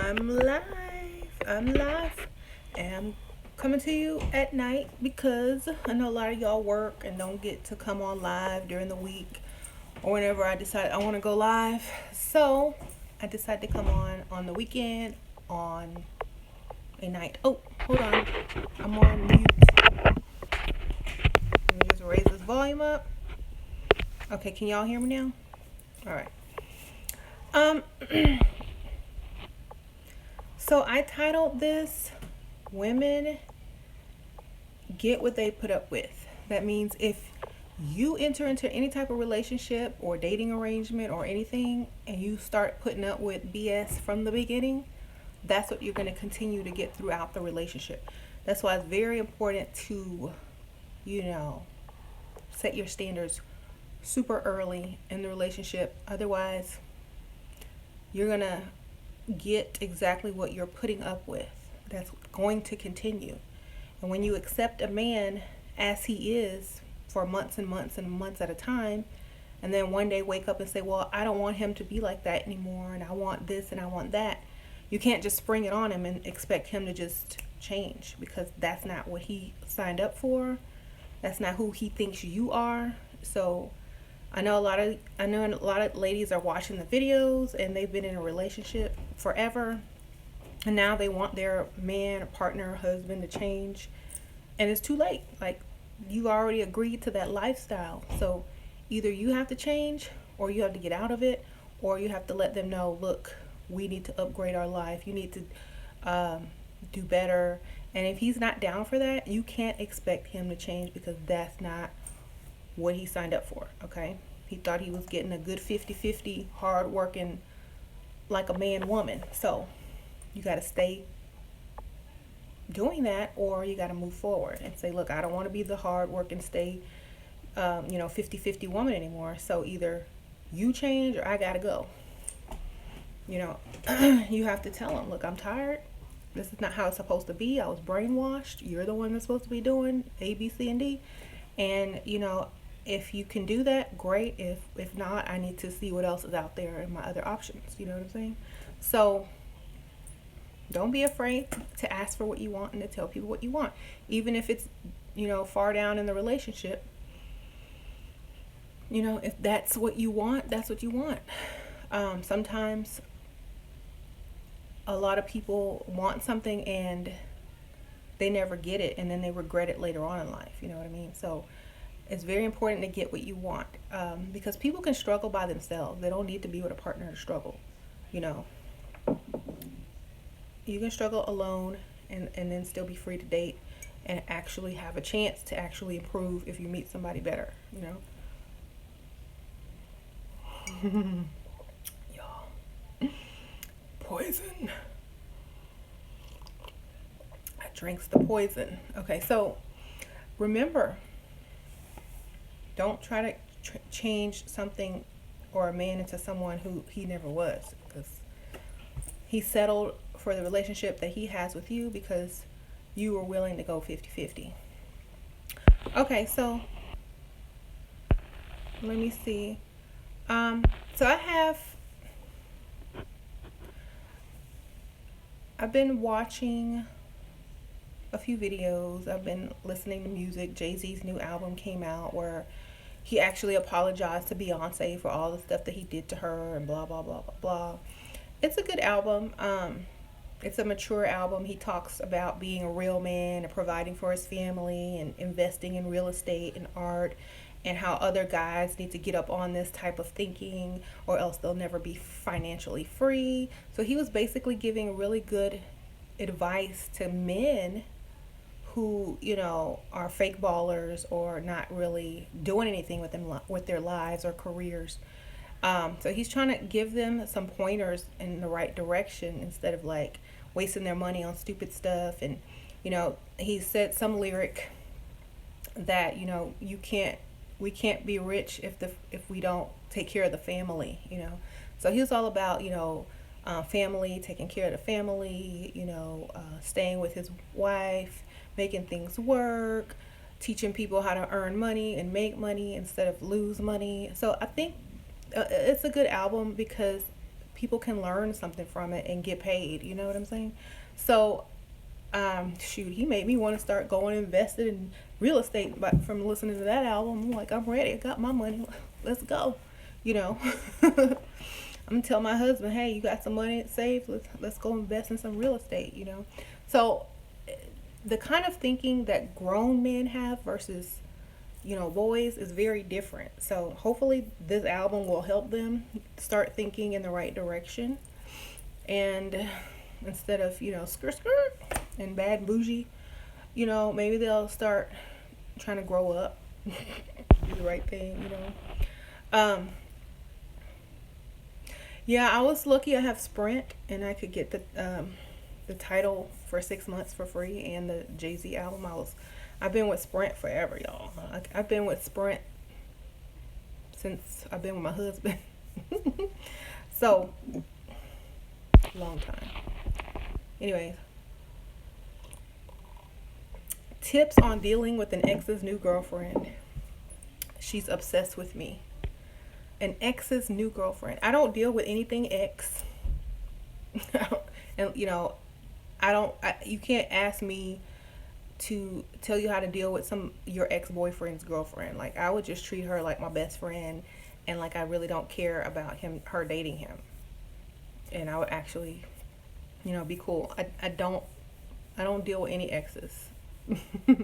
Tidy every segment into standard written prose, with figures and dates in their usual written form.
I'm live. I'm live. And I'm coming to you at night because I know a lot of y'all work and don't get to come on live during the week or whenever I decide I want to go live. So I decided to come on the weekend on a night. Oh, hold on. I'm on mute. Let me just raise this volume up. Okay, can y'all hear me now? All right. Um, so I titled this Women Get What They Put Up With. That means if you enter into any type of relationship or dating arrangement or anything and you start putting up with BS from the beginning, that's what you're going to continue to get throughout the relationship. That's why it's very important to, you know, set your standards super early in the relationship. Otherwise, you're going to get exactly what you're putting up with. That's going to continue. And when you accept a man as he is for months and months and months at a time, and then one day wake up and say, well, I don't want him to be like that anymore, and I want this and I want that, you can't just spring it on him and expect him to just change, because that's not what he signed up for. That's not who he thinks you are. So I know a lot of ladies are watching the videos and they've been in a relationship forever, and now they want their man or partner or husband to change, and it's too late. Like, you already agreed to that lifestyle, so either you have to change or you have to get out of it, or you have to let them know, look, we need to upgrade our life, you need to do better. And if he's not down for that, you can't expect him to change, because that's not what he signed up for. Okay, he thought he was getting a good 50-50 hard working, like a man woman. So you got to stay doing that, or you got to move forward and say, look, I don't want to be the hard working, stay 50-50 woman anymore. So either you change or I gotta go. You know, you have to tell him, look, I'm tired. This is not how it's supposed to be. I was brainwashed. You're the one that's supposed to be doing A, B, C, and D. And if you can do that, great. If not, I need to see what else is out there and my other options. You know what I'm saying? So don't be afraid to ask for what you want and to tell people what you want, even if it's far down in the relationship. If that's what you want, that's what you want. Sometimes a lot of people want something and they never get it, and then they regret it later on in life. You know what I mean? So it's very important to get what you want, because people can struggle by themselves. They don't need to be with a partner to struggle. You know, you can struggle alone and then still be free to date and actually have a chance to actually improve if you meet somebody better. Y'all, poison. I drinks the poison. Okay, so remember, don't try to change something or a man into someone who he never was, because he settled for the relationship that he has with you because you were willing to go 50-50. Okay, so let me see. So I've been watching a few videos. I've been listening to music. Jay-Z's new album came out where he actually apologized to Beyonce for all the stuff that he did to her and blah blah blah blah blah. It's a good album. It's a mature album. He talks about being a real man and providing for his family and investing in real estate and art, and how other guys need to get up on this type of thinking or else they'll never be financially free. So he was basically giving really good advice to men who are fake ballers or not really doing anything with their lives or careers. So he's trying to give them some pointers in the right direction instead of like wasting their money on stupid stuff. And he said some lyric that we can't be rich if we don't take care of the family. So he was all about family, taking care of the family, staying with his wife, making things work, teaching people how to earn money and make money instead of lose money. So I think it's a good album because people can learn something from it and get paid. You know what I'm saying? So, shoot, he made me want to start going invested in real estate. But from listening to that album, I'm like, I'm ready. I got my money. Let's go. You know, I'm gonna tell my husband, hey, you got some money saved? Let's go invest in some real estate. You know, so the kind of thinking that grown men have versus boys is very different. So hopefully this album will help them start thinking in the right direction, and instead of skirt skirt and bad bougie, maybe they'll start trying to grow up, do the right thing. Yeah, I was lucky. I have Sprint, and I could get the title for 6 months for free, and the Jay-Z album. I've been with Sprint forever, y'all. I've been with Sprint since I've been with my husband. So, long time. Anyways, tips on dealing with an ex's new girlfriend. She's obsessed with me. An ex's new girlfriend. I don't deal with anything ex. And you can't ask me to tell you how to deal with your ex-boyfriend's girlfriend. Like, I would just treat her like my best friend, and like I really don't care about her dating him. And I would actually, be cool. I don't deal with any exes.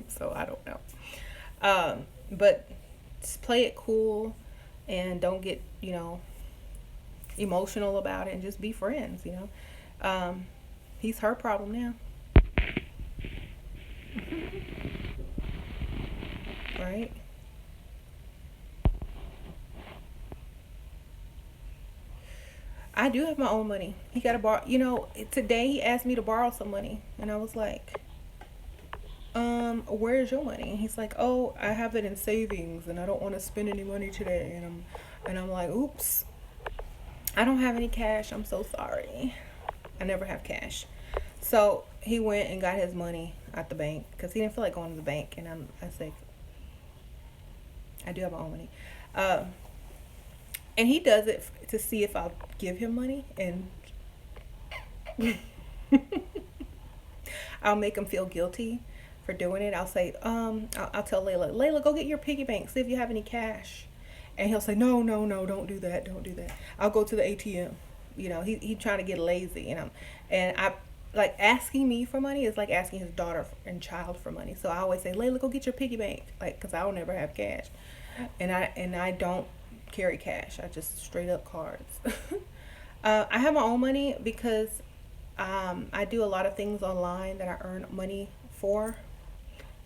So I don't know. But just play it cool and don't get, emotional about it, and just be friends, He's her problem now. Right? I do have my own money. He got to borrow. Today he asked me to borrow some money, and I was like, where's your money? And he's like, oh, I have it in savings, and I don't want to spend any money today. And I'm like, oops, I don't have any cash. I'm so sorry. I never have cash. So he went and got his money at the bank because he didn't feel like going to the bank. And I said, I do have my own money. And he does it to see if I'll give him money. And I'll make him feel guilty for doing it. I'll say, I'll tell Layla, go get your piggy bank, see if you have any cash. And he'll say, no, don't do that. I'll go to the ATM. He trying to get lazy. And I like asking me for money is like asking his daughter and child for money. So I always say, Layla, go get your piggy bank, like, because I'll never have cash, and I don't carry cash. I just straight up cards. I have my own money because I do a lot of things online that I earn money for,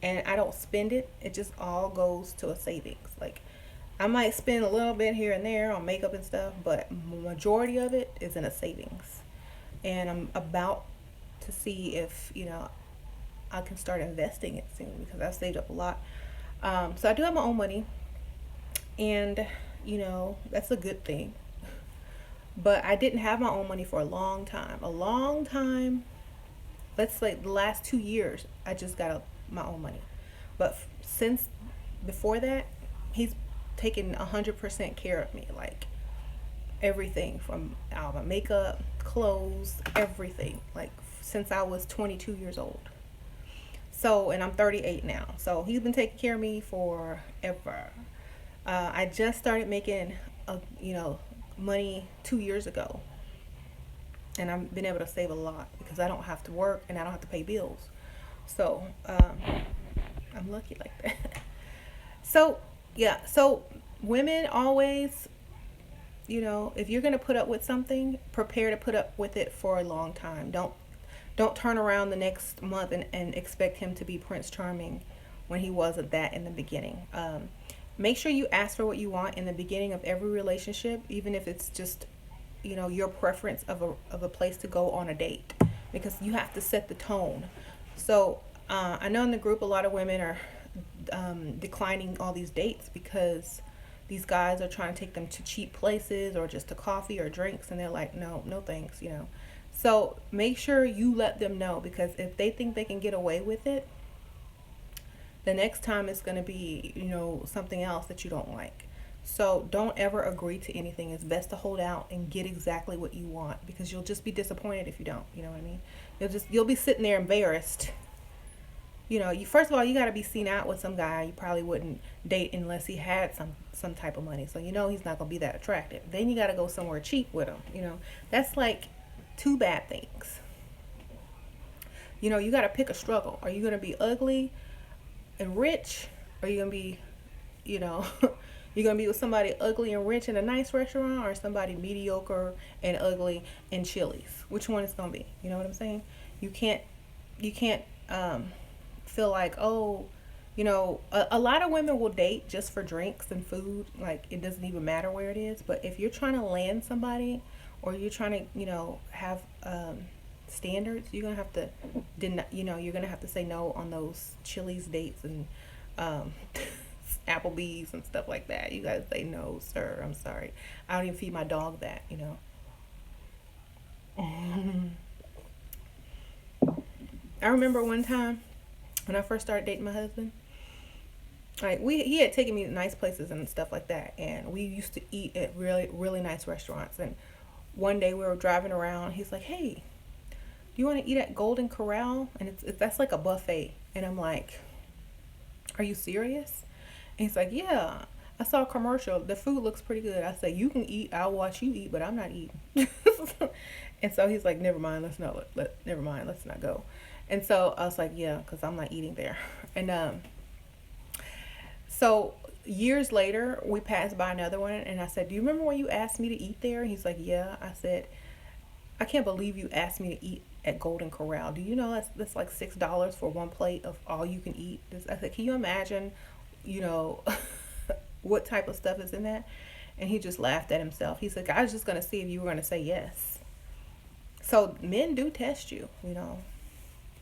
and I don't spend it. It just all goes to a savings. Like, I might spend a little bit here and there on makeup and stuff, but majority of it is in a savings. And I'm about to see if I can start investing it soon, because I've saved up a lot. So I do have my own money, and that's a good thing. But I didn't have my own money for a long time. Let's say the last 2 years I just got my own money. But since before that, he's taken 100% care of me. Like, everything from all my makeup, clothes, everything. Like, since I was 22 years old. So, and I'm 38 now. So he's been taking care of me forever. I just started making money 2 years ago, and I've been able to save a lot because I don't have to work and I don't have to pay bills. So I'm lucky like that. So yeah, so women always, if you're gonna put up with something, prepare to put up with it for a long time. Don't turn around the next month and expect him to be Prince Charming when he wasn't that in the beginning. Make sure you ask for what you want in the beginning of every relationship, even if it's just, your preference of a place to go on a date, because you have to set the tone. So I know in the group a lot of women are declining all these dates because these guys are trying to take them to cheap places or just to coffee or drinks, and they're like, no thanks. So make sure you let them know, because if they think they can get away with it, the next time it's going to be, something else that you don't like. So don't ever agree to anything. It's best to hold out and get exactly what you want, because you'll just be disappointed if you don't. You know what I mean? You'll be sitting there embarrassed. You know, you first of all, you got to be seen out with some guy you probably wouldn't date unless he had some type of money. So you know he's not gonna be that attractive. Then you got to go somewhere cheap with him. You know, that's like two bad things. You know, you got to pick a struggle. Are you gonna be ugly and rich? Or are you gonna be, you know, you're gonna be with somebody ugly and rich in a nice restaurant, or somebody mediocre and ugly in Chili's? Which one is gonna be? You know what I'm saying? You can't you can't feel like, oh, you know, a lot of women will date just for drinks and food. Like, it doesn't even matter where it is. But if you're trying to land somebody, or you're trying to, you know, have standards, you're gonna have to you know, you're gonna have to say no on those Chili's dates and um, Applebee's and stuff like that. You gotta say no, sir. I'm sorry. I don't even feed my dog that. You know. I remember one time when I first started dating my husband. Like, he had taken me to nice places and stuff like that, and we used to eat at really nice restaurants. And one day we were driving around. He's like, "Hey, do you want to eat at Golden Corral?" And it's that's like a buffet. And I'm like, "Are you serious?" And he's like, "Yeah, I saw a commercial. The food looks pretty good." I said, "You can eat. I'll watch you eat, but I'm not eating." And so he's like, "Never mind. Let's not never mind. Let's not go." And so I was like, "Yeah, because I'm not eating there." And so years later, we passed by another one, and I said, "Do you remember when you asked me to eat there?" He's like, "Yeah." I said, "I can't believe you asked me to eat at Golden Corral. Do you know that's like $6 for one plate of all you can eat?" I said, "Can you imagine, you know, what type of stuff is in that?" And he just laughed at himself. He said, "I was just gonna see if you were gonna say yes." So men do test you, you know.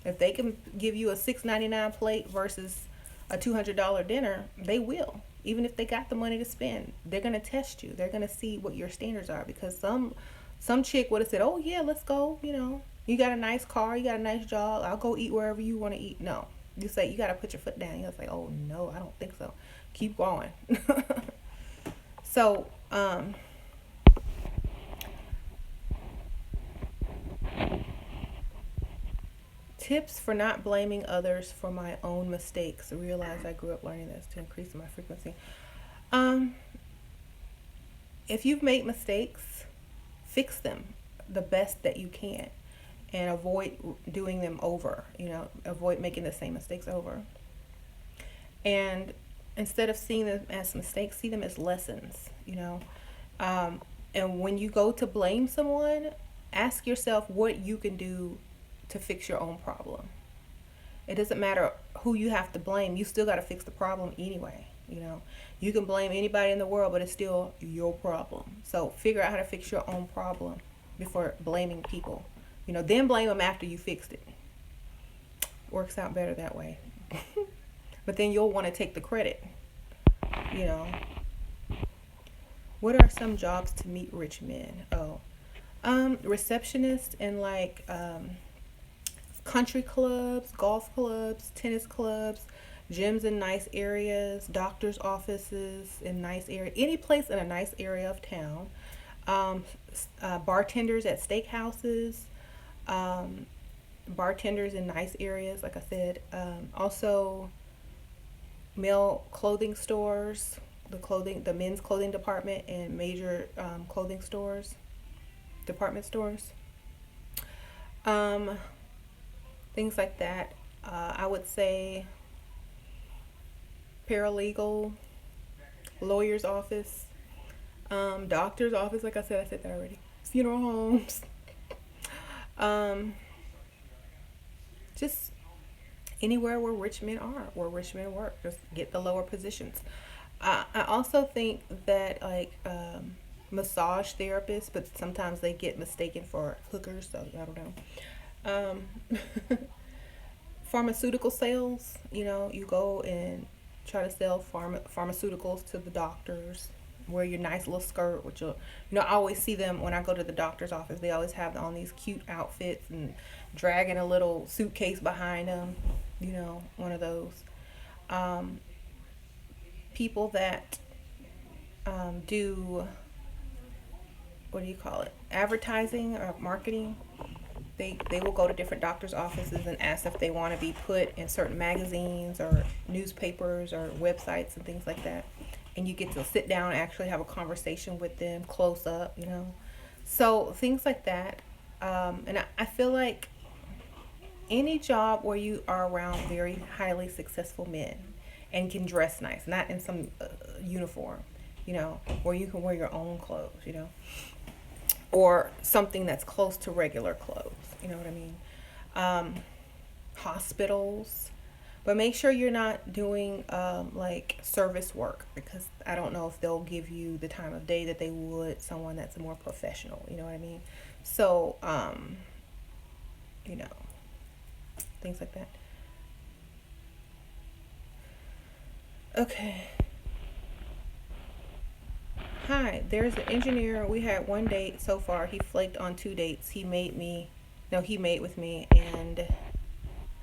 If they can give you a $6.99 plate versus a $200 dinner, they will. Even if they got the money to spend, they're gonna test you. They're gonna see what your standards are, because some chick would have said, "Oh yeah, let's go. You know, you got a nice car, you got a nice job. I'll go eat wherever you want to eat." No, you say you got to put your foot down. You're like, "Oh no, I don't think so. Keep going." So tips for not blaming others for my own mistakes. I realize I grew up learning this to increase my frequency. Um, if you've made mistakes, fix them the best that you can, and avoid doing them over. You know, avoid making the same mistakes over. And instead of seeing them as mistakes, see them as lessons. You know, um, and when you go to blame someone, ask yourself what you can do to fix your own problem. It doesn't matter who you have to blame. You still got to fix the problem anyway. You know, you can blame anybody in the world, but it's still your problem. So figure out how to fix your own problem before blaming people. You know, then blame them after you fixed it. Works out better that way. But then you'll want to take the credit. You know, what are some jobs to meet rich men? Oh, receptionist in like country clubs, golf clubs, tennis clubs, gyms in nice areas, doctors' offices in nice area, any place in a nice area of town. Um, Bartenders at steakhouses, um, bartenders in nice areas, like I said. Also, male clothing stores, the men's clothing department, and major clothing stores, department stores. Um, Things like that. I would say paralegal, lawyer's office, doctor's office. Like I said that already. Funeral homes. Um, just anywhere where rich men are, where rich men work. Just get the lower positions. I also think that like massage therapists, but sometimes they get mistaken for hookers. So I don't know. Pharmaceutical sales, you know, you go and try to sell pharmaceuticals to the doctors. Wear your nice little skirt, which you know, I always see them when I go to the doctor's office. They always have on these cute outfits and dragging a little suitcase behind them. You know, one of those. Um, People that do, what do you call it, advertising or marketing. They will go to different doctors' offices and ask if they want to be put in certain magazines or newspapers or websites and things like that. And you get to sit down and actually have a conversation with them close up, you know. So things like that. And I feel like any job where you are around very highly successful men and can dress nice, not in some uniform, you know, where you can wear your own clothes, you know, or something that's close to regular clothes, you know what I mean? Um, Hospitals, but make sure you're not doing like service work, because I don't know if they'll give you the time of day that they would someone that's more professional, you know what I mean? So, you know, things like that. Okay. Hi, there's an engineer. We had one date so far. He flaked on two dates. He made me, no, he made with me. And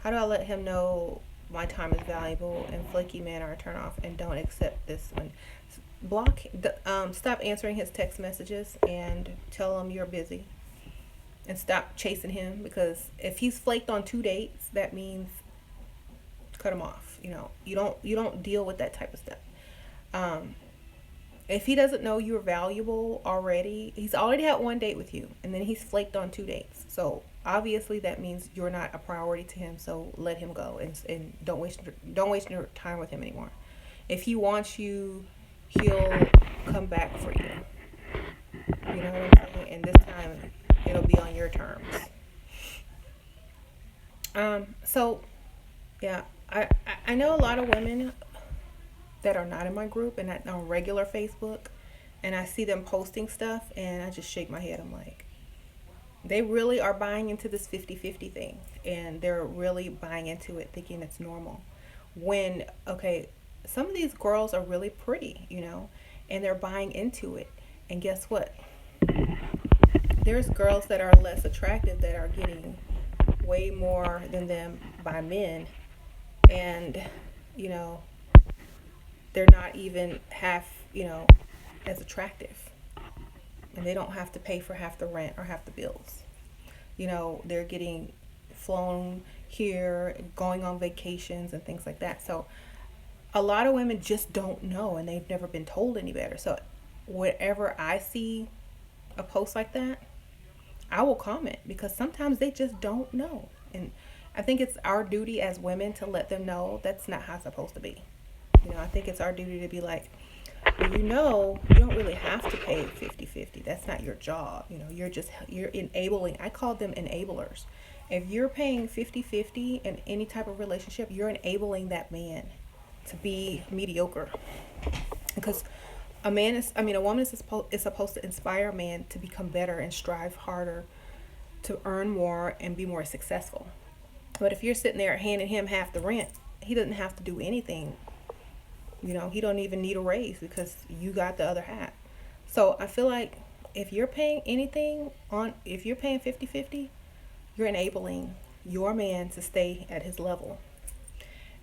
how do I let him know my time is valuable and flaky men are a turn off and don't accept this one? Stop answering his text messages and tell him you're busy and stop chasing him, because if he's flaked on two dates, that means cut him off. You know, you don't deal with that type of stuff. Um, if he doesn't know you're valuable already, he's already had one date with you and then he's flaked on two dates. So obviously that means you're not a priority to him. So let him go, and don't waste your time with him anymore. If he wants you, he'll come back for you. You know what I'm saying? And this time it'll be on your terms. So yeah, I know a lot of women that are not in my group and not on regular Facebook, and I see them posting stuff and I just shake my head. I'm like, they really are buying into this 50-50 thing, and they're really buying into it thinking it's normal. When, okay, some of these girls are really pretty, you know, and they're buying into it. And guess what? There's girls that are less attractive that are getting way more than them by men, and, you know, they're not even half, you know, as attractive, and they don't have to pay for half the rent or half the bills. You know, they're getting flown here, going on vacations and things like that. So a lot of women just don't know, and they've never been told any better. So whenever I see a post like that, I will comment, because sometimes they just don't know. And I think it's our duty as women to let them know that's not how it's supposed to be. You know, I think it's our duty to be like, well, you know, you don't really have to pay 50-50. That's not your job. You know, you're enabling. I call them enablers. If you're paying 50-50 in any type of relationship, you're enabling that man to be mediocre. Because a woman is supposed to inspire a man to become better and strive harder to earn more and be more successful. But if you're sitting there handing him half the rent, he doesn't have to do anything. You know, he don't even need a raise because you got the other half. So I feel like if you're paying 50-50, you're enabling your man to stay at his level.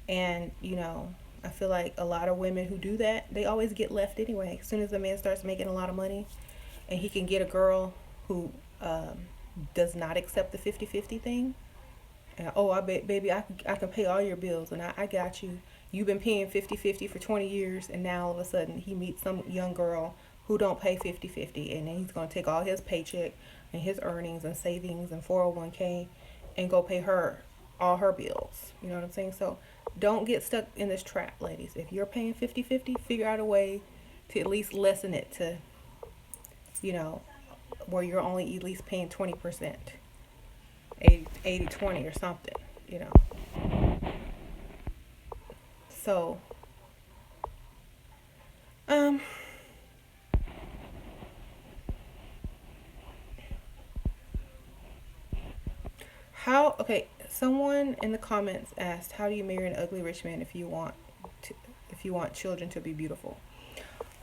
And, you know, I feel like a lot of women who do that, they always get left anyway. As soon as the man starts making a lot of money and he can get a girl who does not accept the 50-50 thing, and, oh, baby, I can pay all your bills, and I got you. You've been paying 50-50 for 20 years, and now all of a sudden he meets some young girl who don't pay 50-50, and then he's going to take all his paycheck and his earnings and savings and 401k and go pay her all her bills. You know what I'm saying? So don't get stuck in this trap, ladies. If you're paying 50-50, figure out a way to at least lessen it to, you know, where you're only at least paying 20%, 80-20 or something, you know. So, um, okay, someone in the comments asked, how do you marry an ugly rich man if you want children to be beautiful?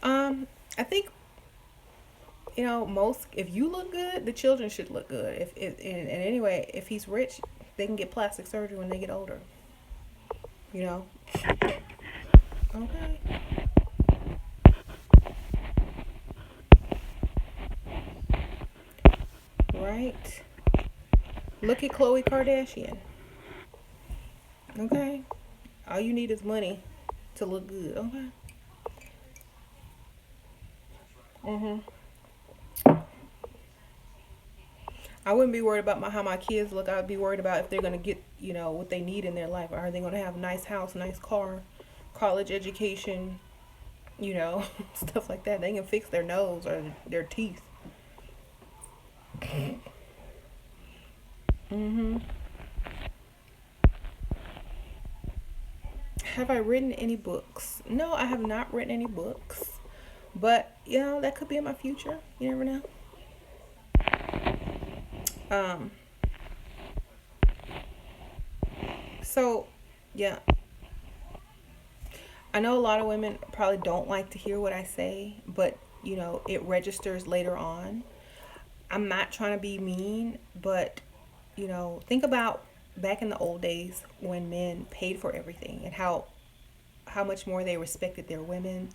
I think, you know, if you look good, the children should look good. And anyway, if he's rich, they can get plastic surgery when they get older, you know. Okay. right? Look at Khloe Kardashian. Okay? All you need is money to look good. Okay? Mhm. I wouldn't be worried about how my kids look. I'd be worried about if they're gonna get, what they need in their life. Are they gonna have a nice house, nice car, college education, stuff like that. They can fix their nose or their teeth. Mhm. Have I written any books? No, I have not written any books. But that could be in my future. You never know. Um. So, yeah, I know a lot of women probably don't like to hear what I say, but it registers later on. I'm not trying to be mean, but think about back in the old days when men paid for everything and how much more they respected their women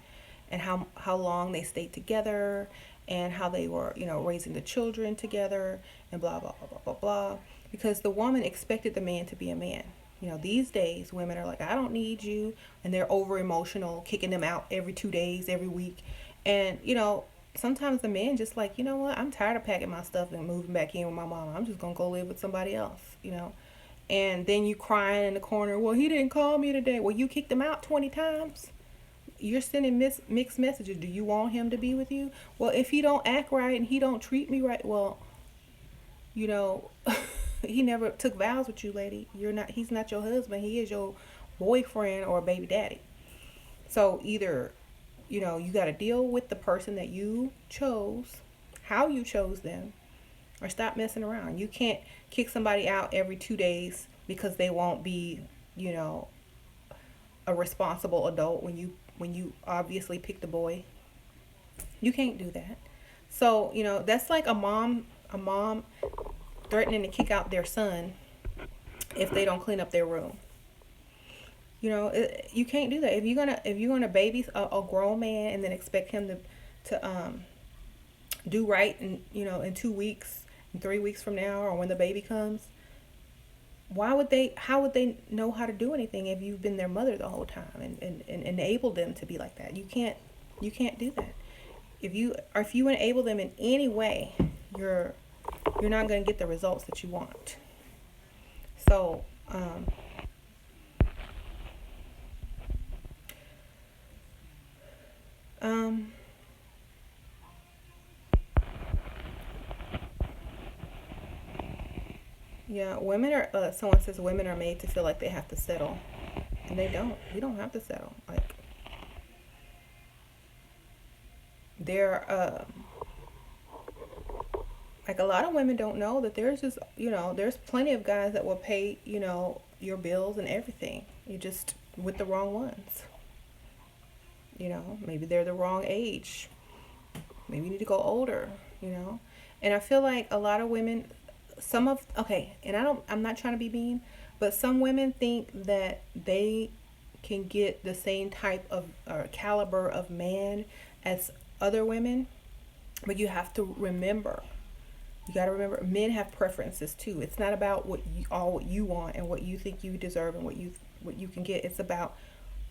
and how long they stayed together and how they were, raising the children together and blah blah blah blah blah blah because the woman expected the man to be a man. These days women are like, I don't need you, and they're over emotional, kicking them out every 2 days, every week. And sometimes the man just like, you know what, I'm tired of packing my stuff and moving back in with my mama. I'm just gonna go live with somebody else. And then you crying in the corner, well, he didn't call me today. Well, you kicked him out 20 times. You're sending mixed messages. Do you want him to be with you? Well, if he don't act right and he don't treat me right, well, you know he never took vows with you, lady. He's not your husband. He is your boyfriend or baby daddy. So either you got to deal with the person that you chose, how you chose them, or stop messing around. You can't kick somebody out every 2 days because they won't be, you know, a responsible adult when you obviously picked the boy. You can't do that. So, that's like a mom threatening to kick out their son if they don't clean up their room. You can't do that. If you're gonna baby a grown man and then expect him to do right in 2 weeks, in 3 weeks from now, or when the baby comes, how would they know how to do anything if you've been their mother the whole time and enabled them to be like that? You can't do that. If you enable them in any way, you're not going to get the results that you want. So um yeah, women are someone says women are made to feel like they have to settle, and they don't. We don't have to settle. They're like, a lot of women don't know that there's plenty of guys that will pay your bills and everything. You just with the wrong ones. Maybe they're the wrong age. Maybe you need to go older. And I feel like a lot of women, okay, and I'm not trying to be mean, but some women think that they can get the same type of or caliber of man as other women. But you got to remember, men have preferences too. It's not about what you want and what you think you deserve and what you can get. It's about,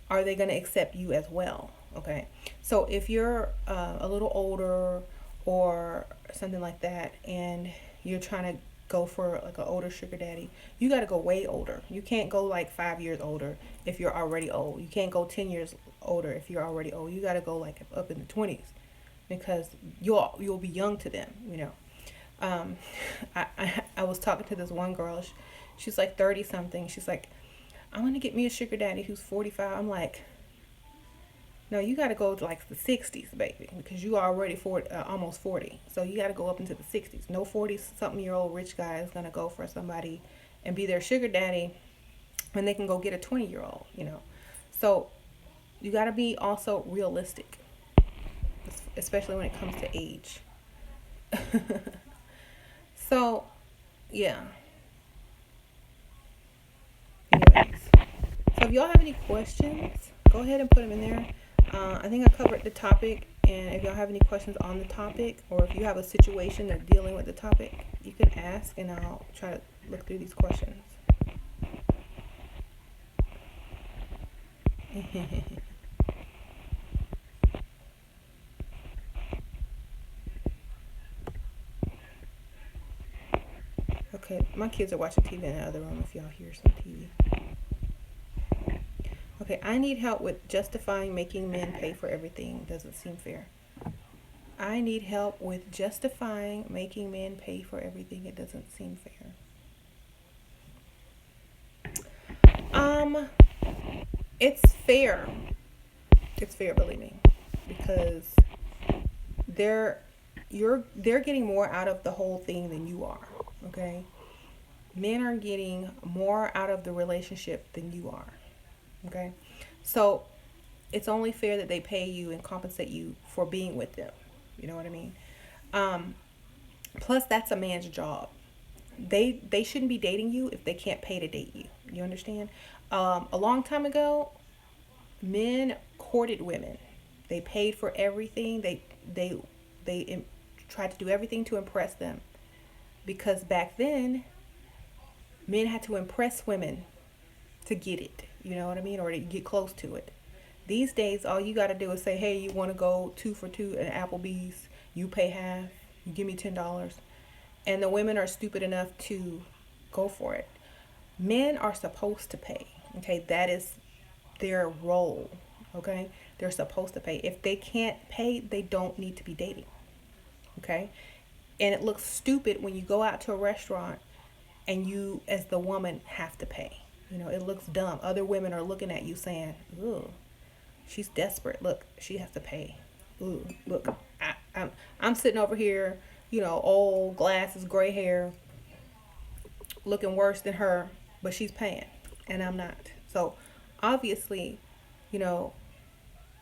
are they going to accept you as well? Okay. So if you're a little older or something like that, and you're trying to go for like an older sugar daddy, you got to go way older. You can't go like 5 years older if you're already old. You can't go 10 years older if you're already old. You got to go like up in the 20s, because you'll be young to them. um, I was talking to this one girl. She's like 30 something. She's like, I want to get me a sugar daddy who's 45. I'm like, no, you got to go to like the 60s, baby, because you are already 40, almost 40. So you got to go up into the 60s. No 40-something-year-old rich guy is going to go for somebody and be their sugar daddy when they can go get a 20-year-old. So you got to be also realistic, especially when it comes to age. So, yeah. Anyways, so if y'all have any questions, go ahead and put them in there. I think I covered the topic, And if y'all have any questions on the topic, or if you have a situation that's dealing with the topic, you can ask and I'll try to look through these questions. Okay, my kids are watching TV in the other room if y'all hear some TV. Okay, I need help with justifying making men pay for everything. Doesn't seem fair. I need help with justifying making men pay for everything. It doesn't seem fair. Um, it's fair. It's fair, believe me, because they're they're getting more out of the whole thing than you are. Okay, men are getting more out of the relationship than you are. Okay, so it's only fair that they pay you and compensate you for being with them. You know what I mean? Um, Plus, that's a man's job. They shouldn't be dating you if they can't pay to date you. You understand? A long time ago, men courted women. They paid for everything. They tried to do everything to impress them, because back then men had to impress women to get it. You know what I mean? Or to get close to it. These days, all you got to do is say, "Hey, you want to go 2 for 2 at Applebee's? You pay half. You give me $10." And the women are stupid enough to go for it. Men are supposed to pay. Okay, that is their role. Okay, they're supposed to pay. If they can't pay, they don't need to be dating. Okay, and it looks stupid when you go out to a restaurant and you, as the woman, have to pay. You know, it looks dumb. Other women are looking at you saying, "Ooh, she's desperate. Look, she has to pay. Ooh, look, I'm sitting over here, old glasses, gray hair, looking worse than her, but she's paying, and I'm not." So, obviously, you know,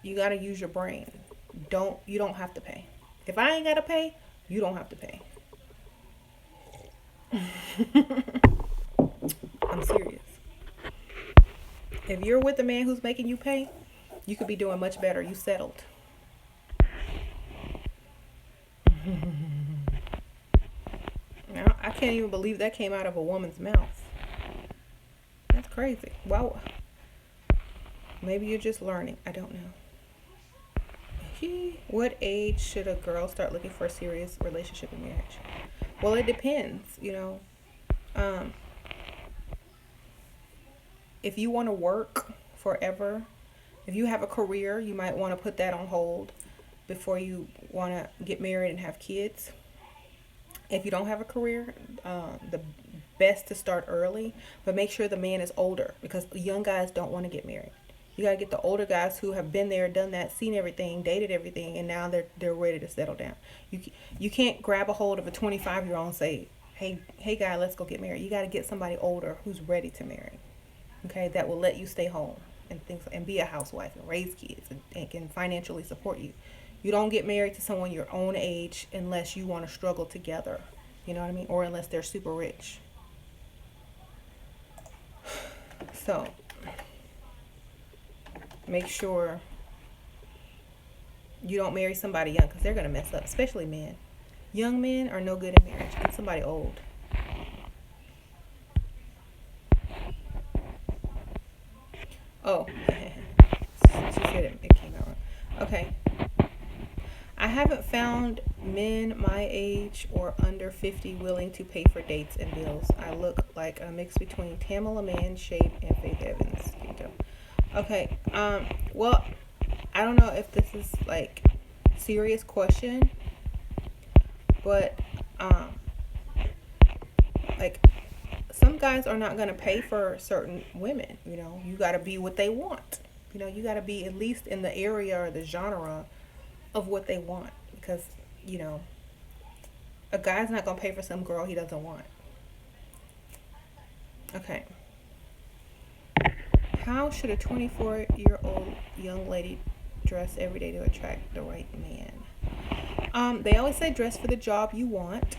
you got to use your brain. You don't have to pay. If I ain't got to pay, you don't have to pay. I'm serious. If you're with a man who's making you pay, you could be doing much better. You settled. Now, I can't even believe that came out of a woman's mouth. That's crazy. Wow. Maybe you're just learning. I don't know. What age should a girl start looking for a serious relationship and marriage? Well, it depends. Um, if you want to work forever, if you have a career, you might want to put that on hold before you want to get married and have kids. If you don't have a career, the best to start early, but make sure the man is older, because young guys don't want to get married. You got to get the older guys who have been there, done that, seen everything, dated everything, and now they're ready to settle down. You can't grab a hold of a 25-year-old and say, hey guy, let's go get married. You got to get somebody older who's ready to marry. Okay, that will let you stay home and things, and be a housewife and raise kids, and can financially support you. You don't get married to someone your own age unless you want to struggle together. You know what I mean? Or unless they're super rich. So, make sure you don't marry somebody young, because they're going to mess up, especially men. Young men are no good in marriage. Get somebody old. Oh, she said it came out wrong. Okay. I haven't found men my age or under 50 willing to pay for dates and bills. I look like a mix between Tamala Man, Shape, and Faith Evans. Okay. Well, I don't know if this is like serious question, but like, some guys are not gonna pay for certain women. You gotta be what they want. You gotta be at least in the area or the genre of what they want, because a guy's not gonna pay for some girl he doesn't want. Okay. How should a 24-year-old young lady dress every day to attract the right man? They always say dress for the job you want.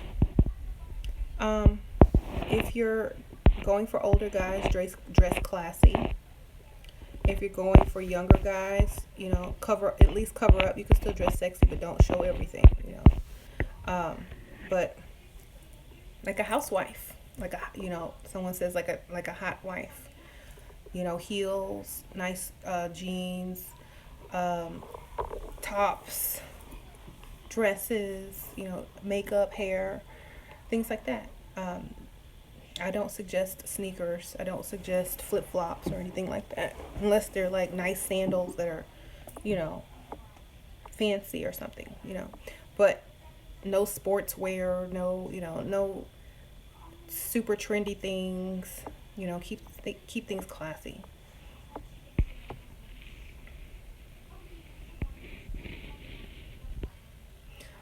If you're going for older guys, dress classy. If you're going for younger guys, cover, at least cover up. You can still dress sexy, but don't show everything. But like a housewife, like someone says like a hot wife. Heels, nice jeans, um, tops, dresses, makeup, hair, things like that. I don't suggest sneakers. I don't suggest flip flops or anything like that, unless they're like nice sandals that are, you know, fancy or something. But no sportswear, no super trendy things. Keep things classy.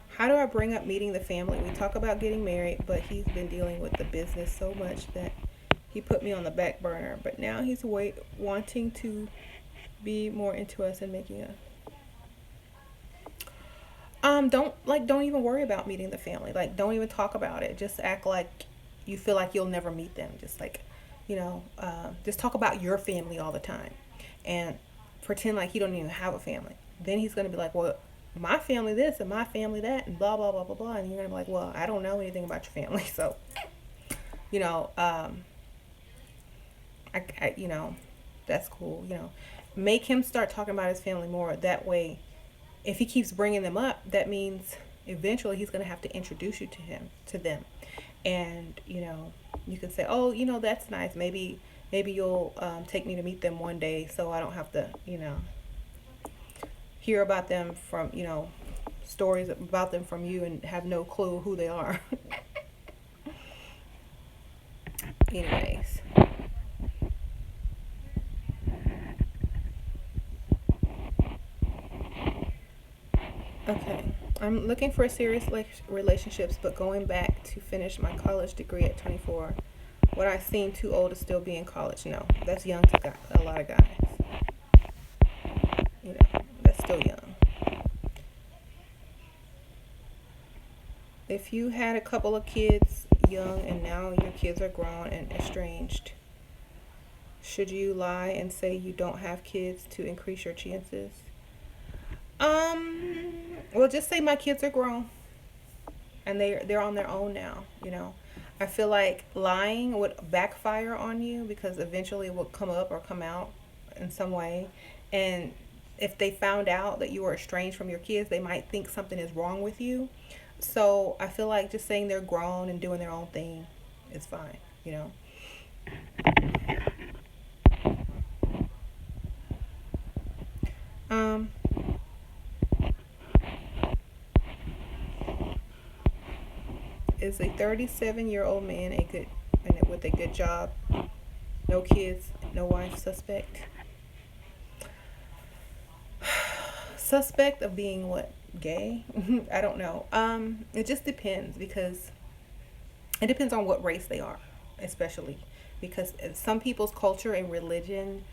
How do I bring up meeting the family? We talk about getting married, but he's been dealing with the business so much that he put me on the back burner. But now he's wanting to be more into us and making a. Don't even worry about meeting the family. Like, don't even talk about it. Just act like you feel like you'll never meet them. Just like, just talk about your family all the time, and pretend like you don't even have a family. Then he's gonna be like, well, my family this and my family that and blah blah blah blah blah, and you're gonna be like, well, I don't know anything about your family, so you know, um, that's cool. Make him start talking about his family more. That way, if he keeps bringing them up, that means eventually he's gonna have to introduce you to them, and you can say, oh, that's nice. Maybe you'll take me to meet them one day, so I don't have to hear about them from stories about them from you and have no clue who they are. Anyways, okay. I'm looking for serious relationships, but going back to finish my college degree at 24. Would I seem too old to still be in college? No, that's young to a lot of guys. That's still young. If you had a couple of kids young and now your kids are grown and estranged, should you lie and say you don't have kids to increase your chances? Well, just say my kids are grown and they're on their own now. I feel like lying would backfire on you because eventually it will come up or come out in some way, and if they found out that you were estranged from your kids, they might think something is wrong with you. So I feel like just saying they're grown and doing their own thing is fine. Um, is a 37-year-old man a good and with a good job, no kids, no wife, suspect? Suspect of being what? Gay? I don't know. It just depends because it depends on what race they are, especially because some people's culture and religion,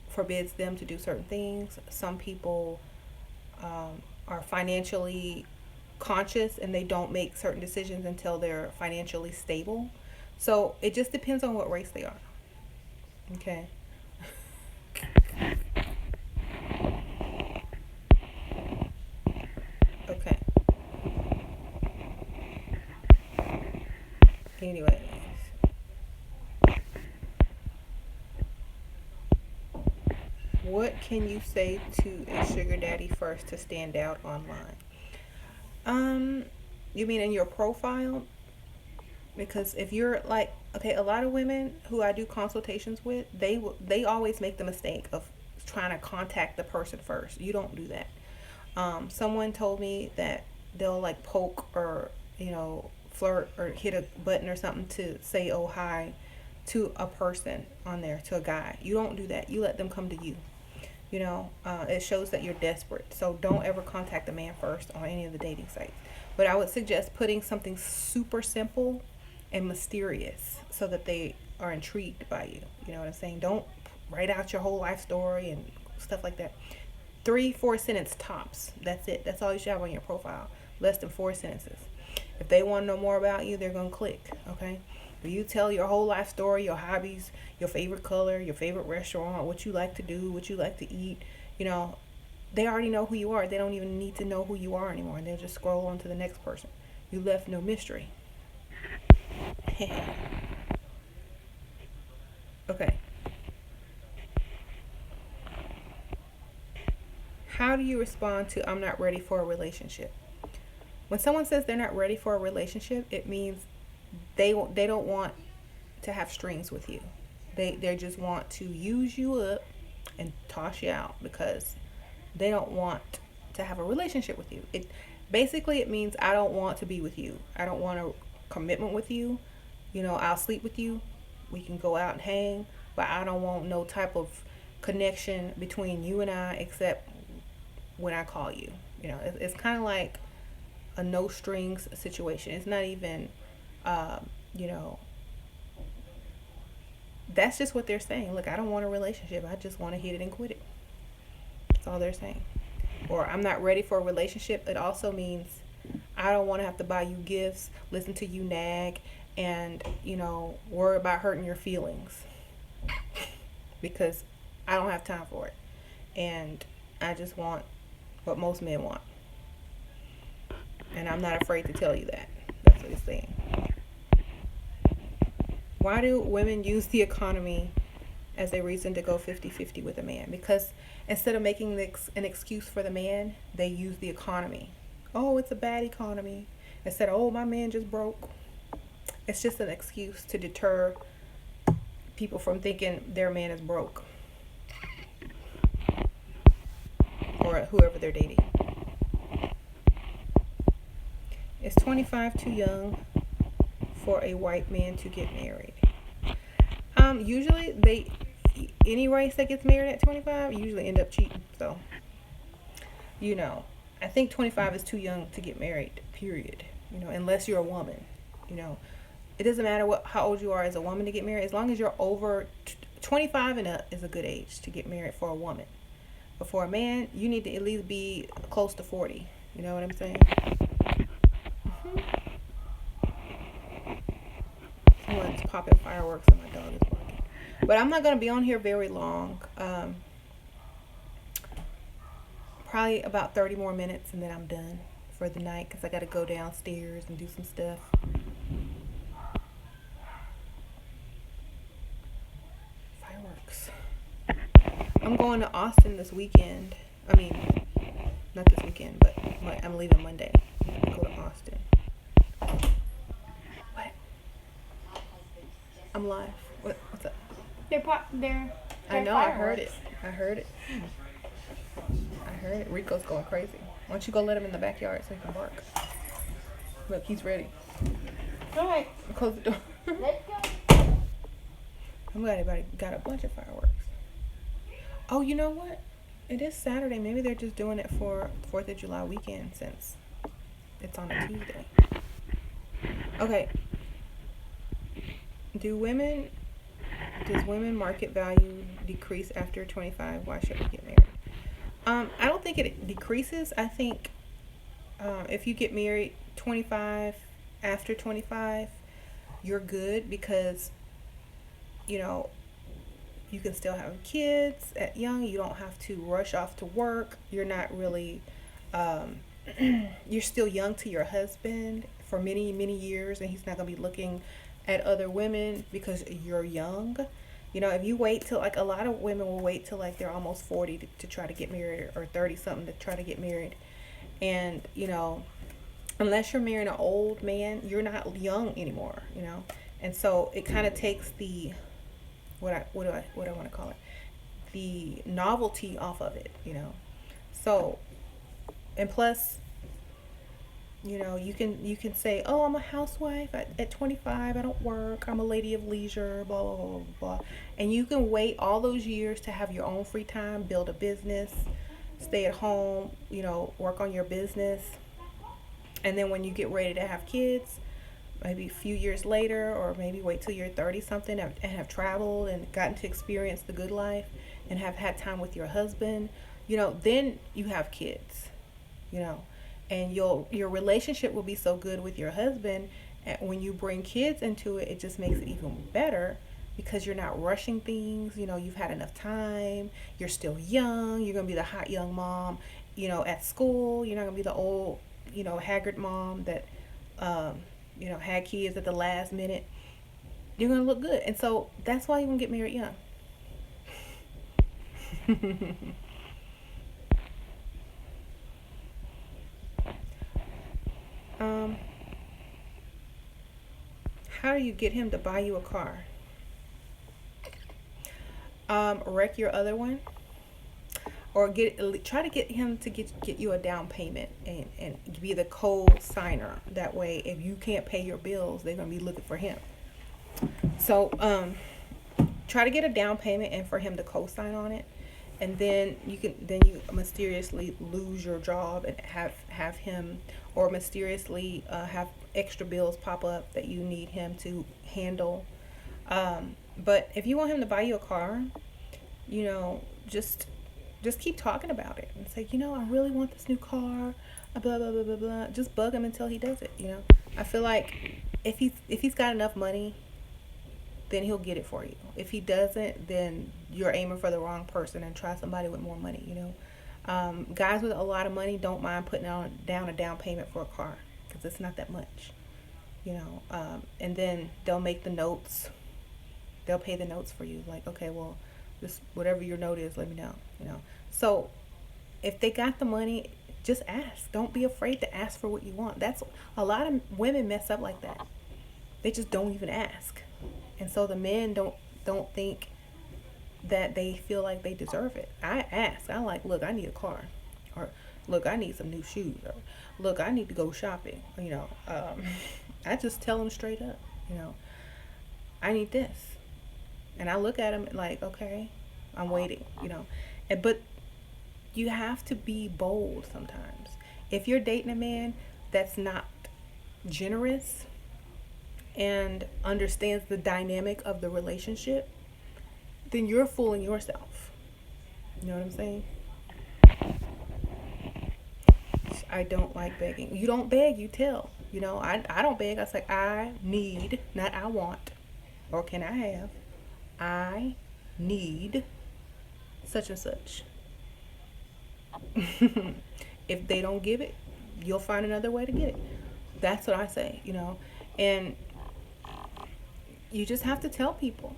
forbids them to do certain things. Some people are financially conscious and they don't make certain decisions until they're financially stable. So it just depends on what race they are. Okay. Okay. Anyways, what can you say to a sugar daddy first to stand out online? Um, you mean in your profile? Because if you're like, okay, a lot of women who I do consultations with, they always make the mistake of trying to contact the person first. You don't do that. Someone told me that they'll like poke or flirt or hit a button or something to say oh hi to a person on there, to a guy. You don't do that. You let them come to you. It shows that you're desperate. So don't ever contact a man first on any of the dating sites. But I would suggest putting something super simple and mysterious so that they are intrigued by you. You know what I'm saying? Don't write out your whole life story and stuff like that. 3-4 sentence tops. That's it. That's all you should have on your profile. Less than 4 sentences. If they want to know more about you, they're going to click. Okay? You tell your whole life story, your hobbies, your favorite color, your favorite restaurant, what you like to do, what you like to eat. You know, they already know who you are. They don't even need to know who you are anymore. They'll just scroll on to the next person. You left no mystery. Okay. How do you respond to I'm not ready for a relationship? When someone says they're not ready for a relationship, it means they don't want to have strings with you. They just want to use you up and toss you out because they don't want to have a relationship with you. It means I don't want to be with you. I don't want a commitment with you. You know, I'll sleep with you. We can go out and hang, but I don't want no type of connection between you and I except when I call you. You know, it's kind of like a no strings situation. It's not even, you know, that's just what they're saying. Look, I don't want a relationship. I just want to hit it and quit it. That's all they're saying. Or I'm not ready for a relationship. It also means I don't want to have to buy you gifts, listen to you nag, and, you know, worry about hurting your feelings because I don't have time for it. And I just want what most men want. And I'm not afraid to tell you that. That's what he's saying. Why do women use the economy as a reason to go 50-50 with a man? Because instead of making an excuse for the man, they use the economy. Oh, it's a bad economy. Instead of, oh, my man just broke. It's just an excuse to deter people from thinking their man is broke. Or whoever they're dating. Is 25 too young for a white man to get married? Usually any race that gets married at 25 usually end up cheating. So, you know, I think 25 is too young to get married, period. You know, unless you're a woman. You know, it doesn't matter how old you are as a woman to get married. As long as you're over 25 and up is a good age to get married for a woman. But for a man, you need to at least be close to 40. You know what I'm saying? Someone's popping fireworks and my dog is barking. But I'm not going to be on here very long. Probably about 30 more minutes and then I'm done for the night because I got to go downstairs and do some stuff. Fireworks. I'm going to Austin this weekend. I mean, not this weekend, but I'm leaving Monday. Go to Austin. What? I'm live. What's up? They're I know. I heard it. I heard it. Rico's going crazy. Why don't you go let him in the backyard so he can bark? Look, he's ready. All right. Close the door. Let's go. I'm glad everybody got a bunch of fireworks. Oh, you know what? It is Saturday. Maybe they're just doing it for 4th of July weekend since it's on a Tuesday. Okay. Does women market value decrease after 25? Why should we get married? I don't think it decreases. I think if you get married 25, after 25, you're good because, you know, you can still have kids at young. You don't have to rush off to work. You're not really, you're still young to your husband for many, many years, and he's not going to be looking at other women because you're young. You know, if you wait till, like, a lot of women will wait till, like, they're almost 40 to try to get married, or 30-something to try to get married. And, you know, unless you're marrying an old man, you're not young anymore, you know. And so it kind of takes the, what do I want to call it? The novelty off of it, you know. So, and plus, you know, you can say, oh, I'm a housewife at 25. I don't work. I'm a lady of leisure, blah, blah, blah, blah. And you can wait all those years to have your own free time, build a business, stay at home, you know, work on your business. And then when you get ready to have kids, maybe a few years later, or maybe wait till you're 30-something and have traveled and gotten to experience the good life and have had time with your husband, you know, then you have kids, you know. And your relationship will be so good with your husband, And when you bring kids into it, it just makes it even better because you're not rushing things. You've had enough time. You're still young. You're going to be the hot young mom, at school. You're not going to be the old, haggard mom that, had kids at the last minute. You're going to look good. And so that's why you want to get married young. um, how do you get him to buy you a car? Wreck your other one, or try to get him to get you a down payment and be the co-signer. That way, if you can't pay your bills, they're gonna be looking for him. So try to get a down payment and for him to co-sign on it, and then you mysteriously lose your job and have him, or mysteriously have extra bills pop up that you need him to handle. But if you want him to buy you a car, just keep talking about it and say, I really want this new car, blah blah blah blah blah. Just bug him until he does it. I feel like if he's got enough money, then he'll get it for you. If he doesn't, then you're aiming for the wrong person and try somebody with more money. Guys with a lot of money don't mind putting down a down payment for a car because it's not that much. And then they'll make the notes. They'll pay the notes for you. Like, okay, well, just whatever your note is, let me know. So if they got the money, just ask. Don't be afraid to ask for what you want. That's a lot of women mess up like that. They just don't even ask, and so the men don't think that they feel like they deserve it. I ask. I'm like, look, I need a car, or look, I need some new shoes, or look, I need to go shopping. I just tell them straight up. I need this. And I look at him like, okay, I'm waiting, but you have to be bold sometimes. If you're dating a man that's not generous and understands the dynamic of the relationship, then you're fooling yourself. You know what I'm saying? I don't like begging. You don't beg, you tell. I don't beg. I say, I need, not I want, or can I have. I need such and such. If they don't give it, you'll find another way to get it. That's what I say, and you just have to tell people,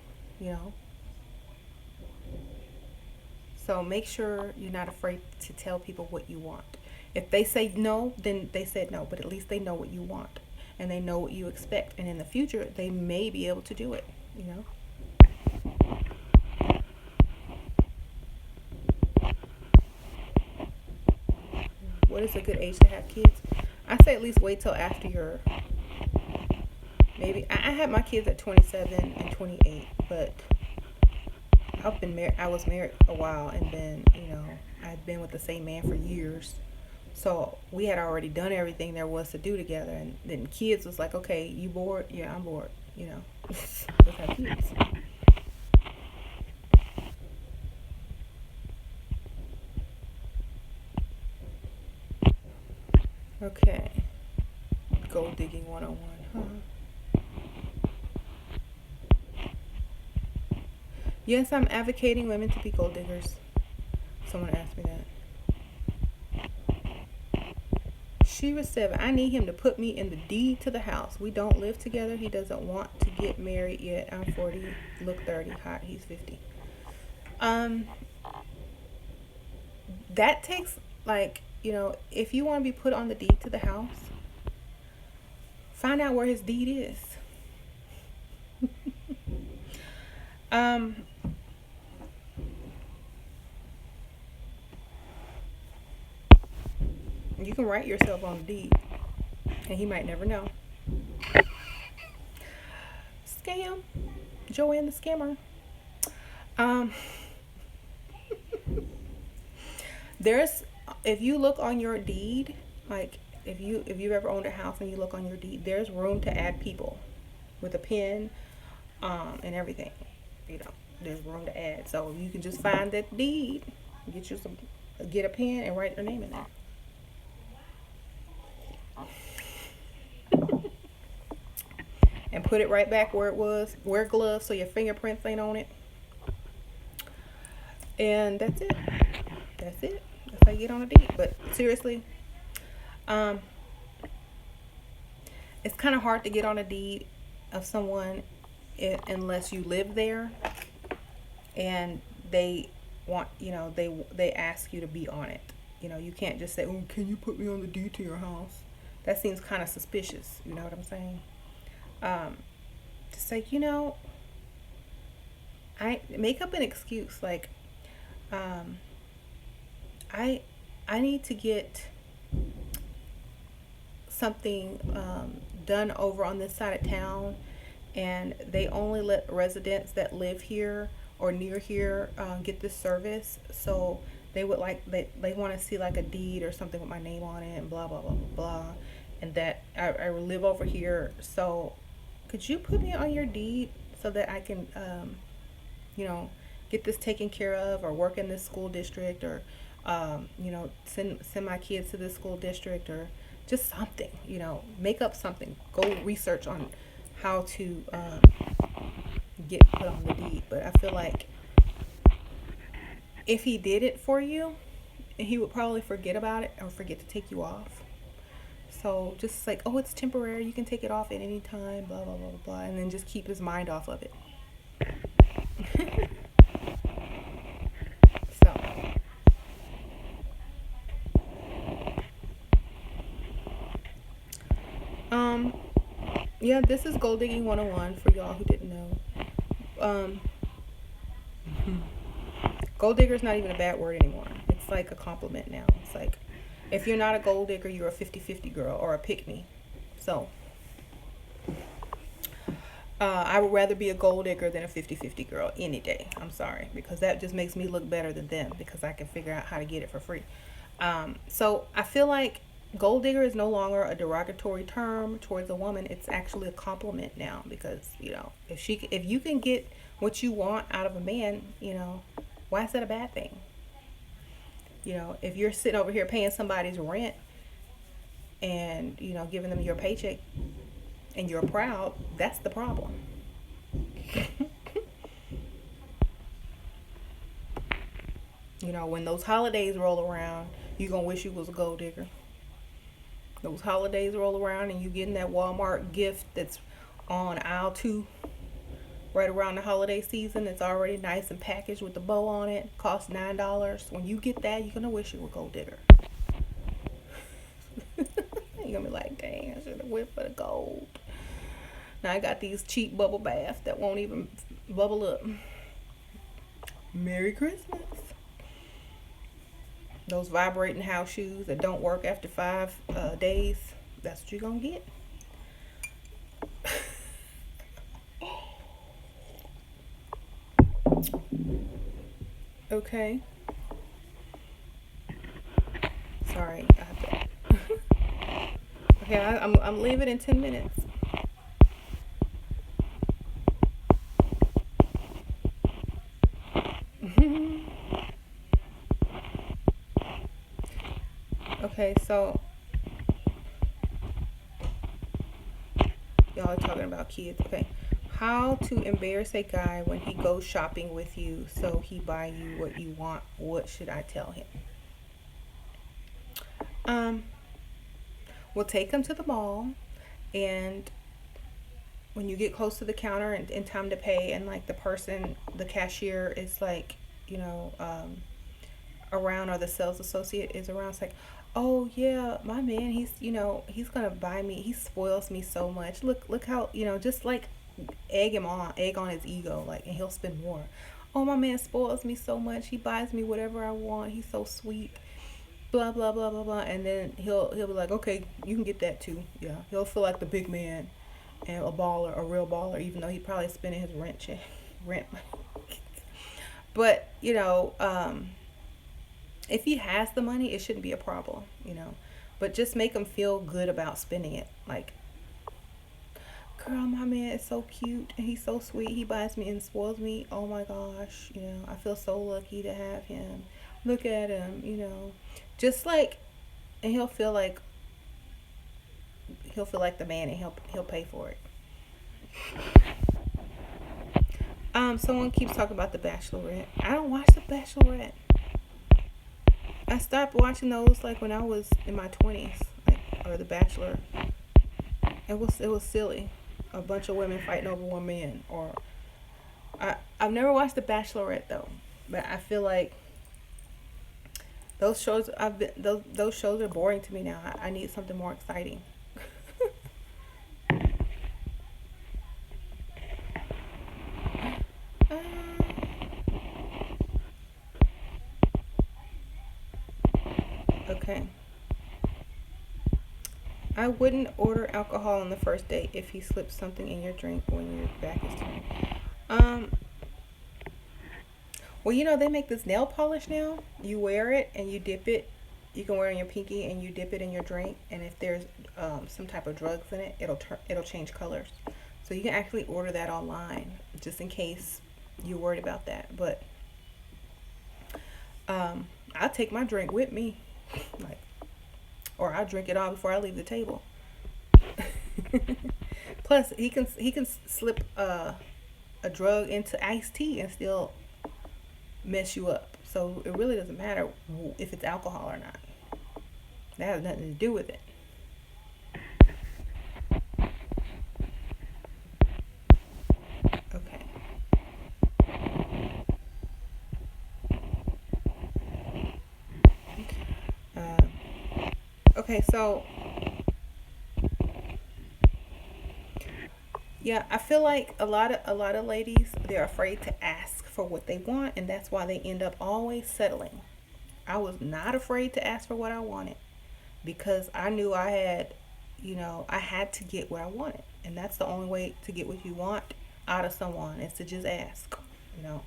so make sure you're not afraid to tell people what you want. If they say no, then they said no, but at least they know what you want and they know what you expect, and in the future they may be able to do it. What is a good age to have kids? I say at least wait till after you're maybe. I had my kids at 27 and 28, but I've been married. I was married a while, and then I'd been with the same man for years, so we had already done everything there was to do together. And then kids was like, okay, you bored? Yeah, I'm bored. Let's have kids. Okay. Gold digging 101. Yes, I'm advocating women to be gold diggers. Someone asked me that. She was 7. I need him to put me in the deed to the house. We don't live together. He doesn't want to get married yet. I'm 40. Look 30. Hot. He's 50. That takes, if you want to be put on the deed to the house, find out where his deed is. You can write yourself on the deed, and he might never know. Scam. Joanne the scammer. There's, if you look on your deed, like if you've ever owned a house and you look on your deed, there's room to add people with a pen, and everything. There's room to add. So you can just find that deed, get a pen and write your name in there. and put it right back where it was. Wear gloves so your fingerprints ain't on it. And that's it. That's it. That's how you get on a date. But seriously, um, it's kind of hard to get on a deed of someone unless you live there and they want, they ask you to be on it. You can't just say, oh, can you put me on the deed to your house? That seems kind of suspicious. You know what I'm saying? To say, I make up an excuse like, I I need to get something done over on this side of town, and they only let residents that live here or near here get this service. So they would like they want to see like a deed or something with my name on it and blah blah blah blah blah, and that I live over here. So could you put me on your deed so that I can you know get this taken care of, or work in this school district, or send my kids to this school district, or just something, make up something, go research on how to get put on the deed. But I feel like if he did it for you, he would probably forget about it or forget to take you off. So just like, oh, it's temporary, you can take it off at any time, blah blah blah blah blah, and then just keep his mind off of it. So yeah, this is Gold Digging 101 for y'all who didn't know. Um, Gold digger is not even a bad word anymore. It's like a compliment now. It's like, if you're not a gold digger, you're a 50-50 girl or a pick me. So, I would rather be a gold digger than a 50-50 girl any day. I'm sorry, because that just makes me look better than them because I can figure out how to get it for free. So I feel like gold digger is no longer a derogatory term towards a woman. It's actually a compliment now, because if you can get what you want out of a man, why is that a bad thing? If you're sitting over here paying somebody's rent and giving them your paycheck and you're proud, that's the problem. When those holidays roll around, you're gonna wish you was a gold digger. Those holidays roll around and you getting that Walmart gift that's on aisle 2 right around the holiday season. It's already nice and packaged with the bow on it. Costs $9. When you get that, you're gonna wish you were a gold digger. You're gonna be like, dang, I should have went for the gold. Now I got these cheap bubble baths that won't even bubble up. Merry Christmas. Those vibrating house shoes that don't work after 5 days. That's what you're gonna get. Okay. Sorry. Okay, I'm leaving in 10 minutes. Okay, so y'all are talking about kids. Okay. How to embarrass a guy when he goes shopping with you so he buy you what you want. What should I tell him? We'll take him to the mall, and when you get close to the counter and time to pay, and like the cashier is like, around, or the sales associate is around, it's like, oh yeah, my man, he's gonna buy me. He spoils me so much. Look how, just like egg on his ego, like, and he'll spend more. Oh, my man spoils me so much. He buys me whatever I want. He's so sweet. Blah blah blah blah blah. And then he'll be like, okay, you can get that too. Yeah, he'll feel like the big man and a baller, a real baller, even though he probably spending his rent. But if he has the money, it shouldn't be a problem. But just make him feel good about spending it. Like, girl, my man is so cute and he's so sweet. He buys me and spoils me. Oh my gosh, I feel so lucky to have him. Look at him, just like, and he'll feel like the man, and he'll pay for it. Someone keeps talking about The Bachelorette. I don't watch The Bachelorette. I stopped watching those like when I was in my 20s, like, or The Bachelor. It was silly. A bunch of women fighting over one man. Or I've never watched The Bachelorette though, but I feel like those shows are boring to me now. I need something more exciting. Okay. I wouldn't order alcohol on the first date if he slips something in your drink when your back is turned. Um, well, they make this nail polish now. You wear it and you dip it. You can wear it on your pinky and you dip it in your drink. And if there's some type of drugs in it, it'll change colors. So you can actually order that online, just in case you're worried about that. But I'll take my drink with me, like, or I'll drink it all before I leave the table. Plus, he can slip a drug into iced tea and still mess you up. So it really doesn't matter if it's alcohol or not. That has nothing to do with it. Okay. Uh, okay. So yeah, I feel like a lot of ladies, they're afraid to ask for what they want, and that's why they end up always settling. I was not afraid to ask for what I wanted because I knew I had to get what I wanted, and that's the only way to get what you want out of someone is to just ask, you know.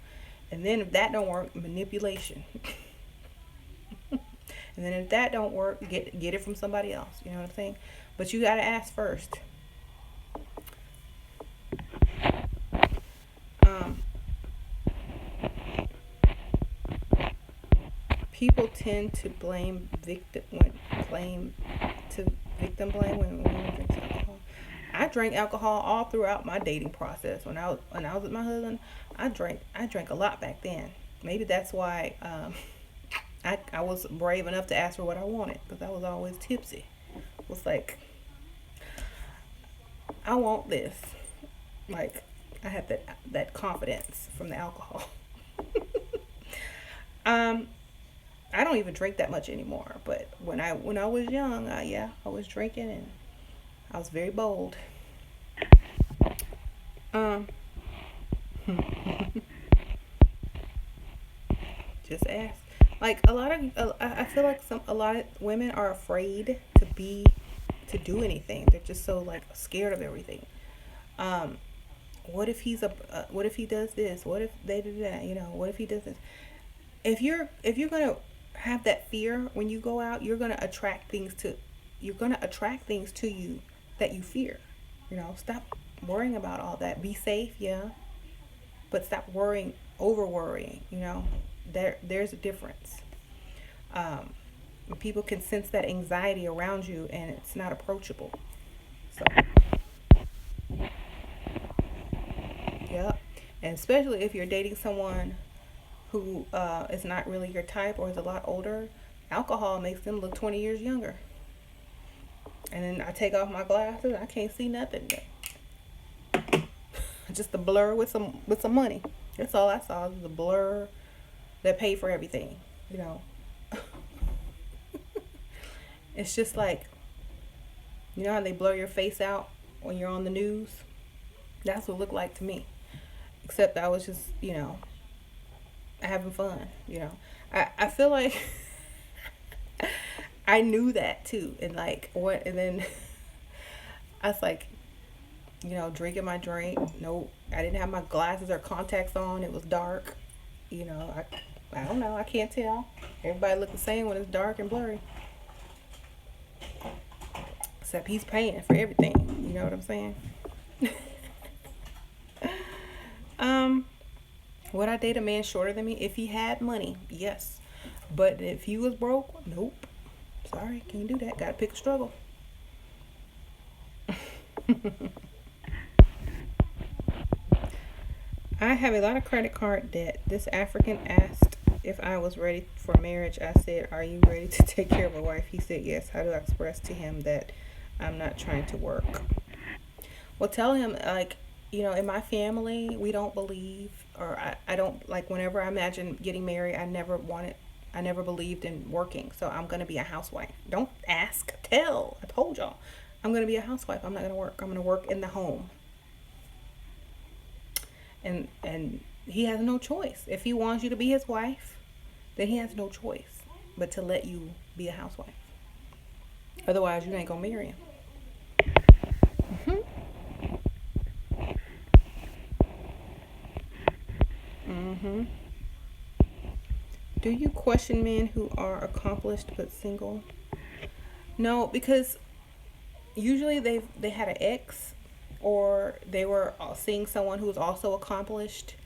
And then if that don't work, manipulation. And then if that don't work, get it from somebody else. You know what I'm saying? But you gotta ask first. Um, People tend to blame victim when claim to victim blame when women drink alcohol. I drank alcohol all throughout my dating process. When I was with my husband, I drank a lot back then. Maybe that's why I was brave enough to ask for what I wanted because I was always tipsy. It was like, I want this. Like, I had that confidence from the alcohol. um, I don't even drink that much anymore. But when I was young, yeah, I was drinking and I was very bold. Um, just ask. Like I feel like a lot of women are afraid to do anything. They're just so like scared of everything. Um, what if what if he does this? What if they do that? What if he does this? If you're gonna have that fear when you go out, you're gonna attract things to you that you fear. Stop worrying about all that. Be safe, yeah, but stop over worrying. There's a difference. Um, People can sense that anxiety around you, and it's not approachable. So, yeah, and especially if you're dating someone who is not really your type or is a lot older, alcohol makes them look 20 years younger. And then I take off my glasses, I can't see nothing. Just a blur with some money. That's all I saw was a blur that paid for everything. You know, it's just like how they blur your face out when you're on the news. That's what it looked like to me. Except I was just having fun. I feel like I knew that too, and like what, and then I was like, drinking my drink. No, I didn't have my glasses or contacts on. It was dark. I don't know. I can't tell. Everybody look the same when it's dark and blurry. Except he's paying for everything. You know what I'm saying? um, would I date a man shorter than me if he had money? Yes, but if he was broke, nope. Sorry, can't do that. Gotta pick a struggle. I have a lot of credit card debt. This African asked if I was ready for marriage. I said, "Are you ready to take care of a wife?" He said, "Yes." How do I express to him that I'm not trying to work? Well, tell him, like, in my family, we don't believe, or I don't, like, whenever I imagine getting married, I never believed in working. So I'm going to be a housewife. Don't ask, tell. I told y'all. I'm going to be a housewife. I'm not going to work. I'm going to work in the home. And he has no choice. If he wants you to be his wife, then he has no choice but to let you be a housewife. Otherwise, you ain't going to marry him. Mm-hmm. Do you question men who are accomplished but single? No, because usually they had an ex, or they were seeing someone who was also accomplished,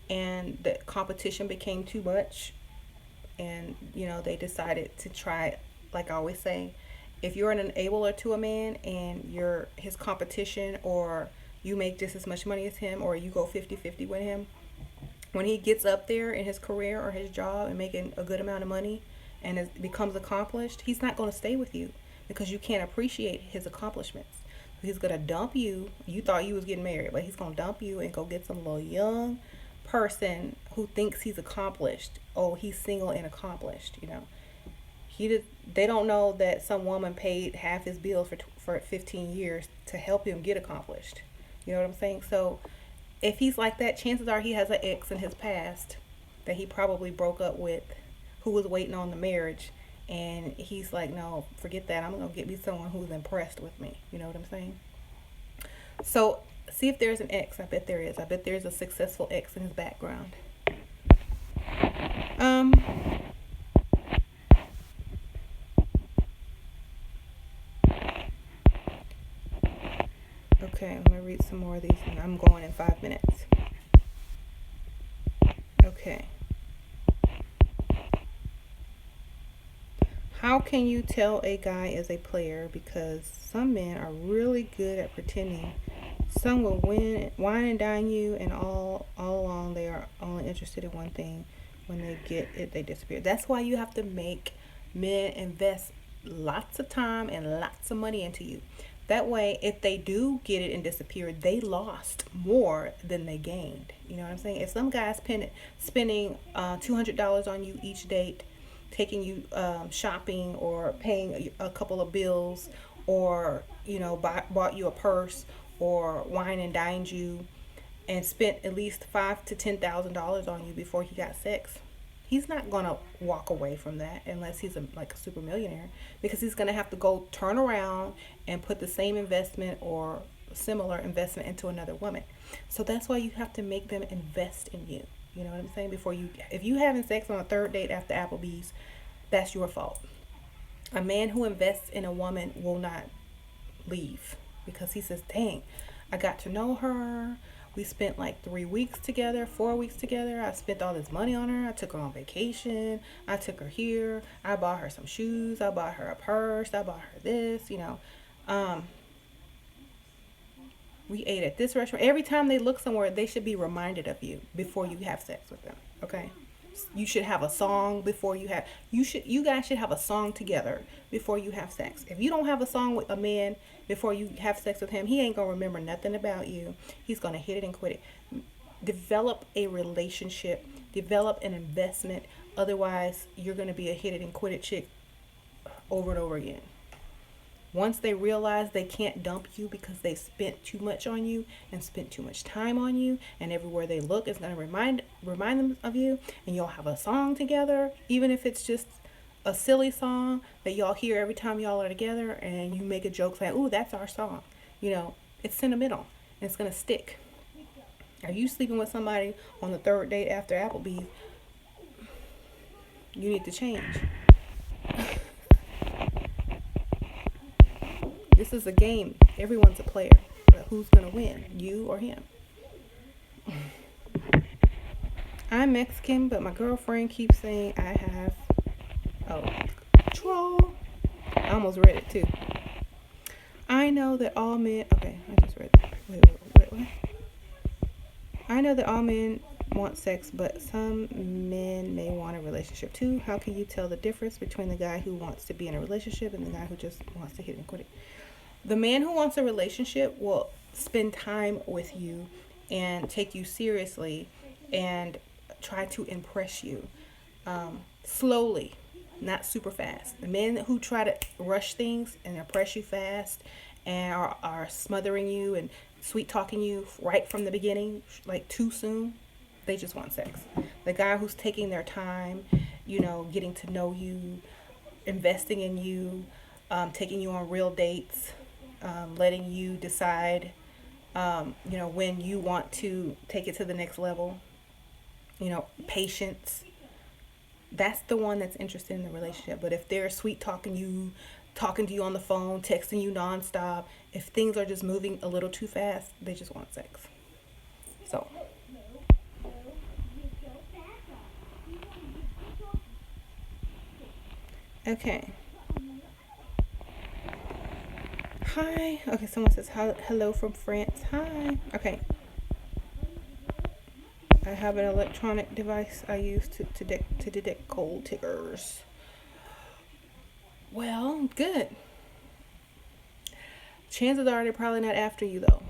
and the competition became too much, and they decided to try. Like I always say, if you're an enabler to a man and you're his competition, or you make just as much money as him, or you go 50-50 with him, when he gets up there in his career or his job and making a good amount of money and becomes accomplished, he's not going to stay with you because you can't appreciate his accomplishments. He's going to dump you. You thought you was getting married, but he's going to dump you and go get some little young person who thinks he's accomplished. Oh, he's single and accomplished. They don't know that some woman paid half his bills for 15 years to help him get accomplished. You know what I'm saying? So if he's like that, chances are he has an ex in his past that he probably broke up with, who was waiting on the marriage, and he's like, no, forget that. I'm going to get me someone who's impressed with me. You know what I'm saying? So see if there's an ex. I bet there is. I bet there's a successful ex in his background. Okay, I'm going to read some more of these, and I'm going in 5 minutes. Okay. How can you tell a guy is a player? Because some men are really good at pretending. Some will wine and dine you, and all along they are only interested in one thing. When they get it, they disappear. That's why you have to make men invest lots of time and lots of money into you. That way, if they do get it and disappear, they lost more than they gained. You know what I'm saying? If some guy's spending $200 on you each date, taking you shopping, or paying a couple of bills, or bought you a purse, or wine and dined you, and spent at least $5,000 to $10,000 on you before he got sex, he's not gonna walk away from that unless he's like a super millionaire, because he's gonna have to go turn around and put the same investment or similar investment into another woman. So that's why you have to make them invest in you. You know what I'm saying? If you having sex on a third date after Applebee's, that's your fault. A man who invests in a woman will not leave, because he says, dang, I got to know her. We spent like 3 weeks together, 4 weeks together. I spent all this money on her. I took her on vacation. I took her here. I bought her some shoes. I bought her a purse. I bought her this, we ate at this restaurant. Every time they look somewhere, they should be reminded of you before you have sex with them. Okay? You should have a song before you guys should have a song together before you have sex. If you don't have a song with a man before you have sex with him, he ain't gonna remember nothing about you. He's gonna hit it and quit it. Develop a relationship, develop an investment. Otherwise, you're gonna be a hit it and quit it chick over and over again. Once they realize they can't dump you because they spent too much on you and spent too much time on you, and everywhere they look is going to remind them of you, and you'll have a song together, even if it's just a silly song that y'all hear every time y'all are together, and you make a joke saying, ooh, that's our song. It's sentimental, and it's going to stick. Are you sleeping with somebody on the third date after Applebee's? You need to change. This is a game. Everyone's a player. But who's going to win? You or him? I'm Mexican, but my girlfriend keeps saying I have... Oh, troll. I almost read it too. I know that all men... Okay, I just read that. Wait, what? I know that all men want sex, but some men may want a relationship too. How can you tell the difference between the guy who wants to be in a relationship and the guy who just wants to hit and quit it? The man who wants a relationship will spend time with you and take you seriously and try to impress you slowly, not super fast. The men who try to rush things and impress you fast and are smothering you and sweet talking you right from the beginning, like too soon, they just want sex. The guy who's taking their time, getting to know you, investing in you, taking you on real dates, letting you decide, when you want to take it to the next level, patience. That's the one that's interested in the relationship. But if they're sweet talking to you on the phone, texting you nonstop, if things are just moving a little too fast, they just want sex. So, okay. Hi. Okay, someone says hello from France. Hi. Okay. I have an electronic device I use to detect gold diggers. Well, good. Chances are they're probably not after you, though.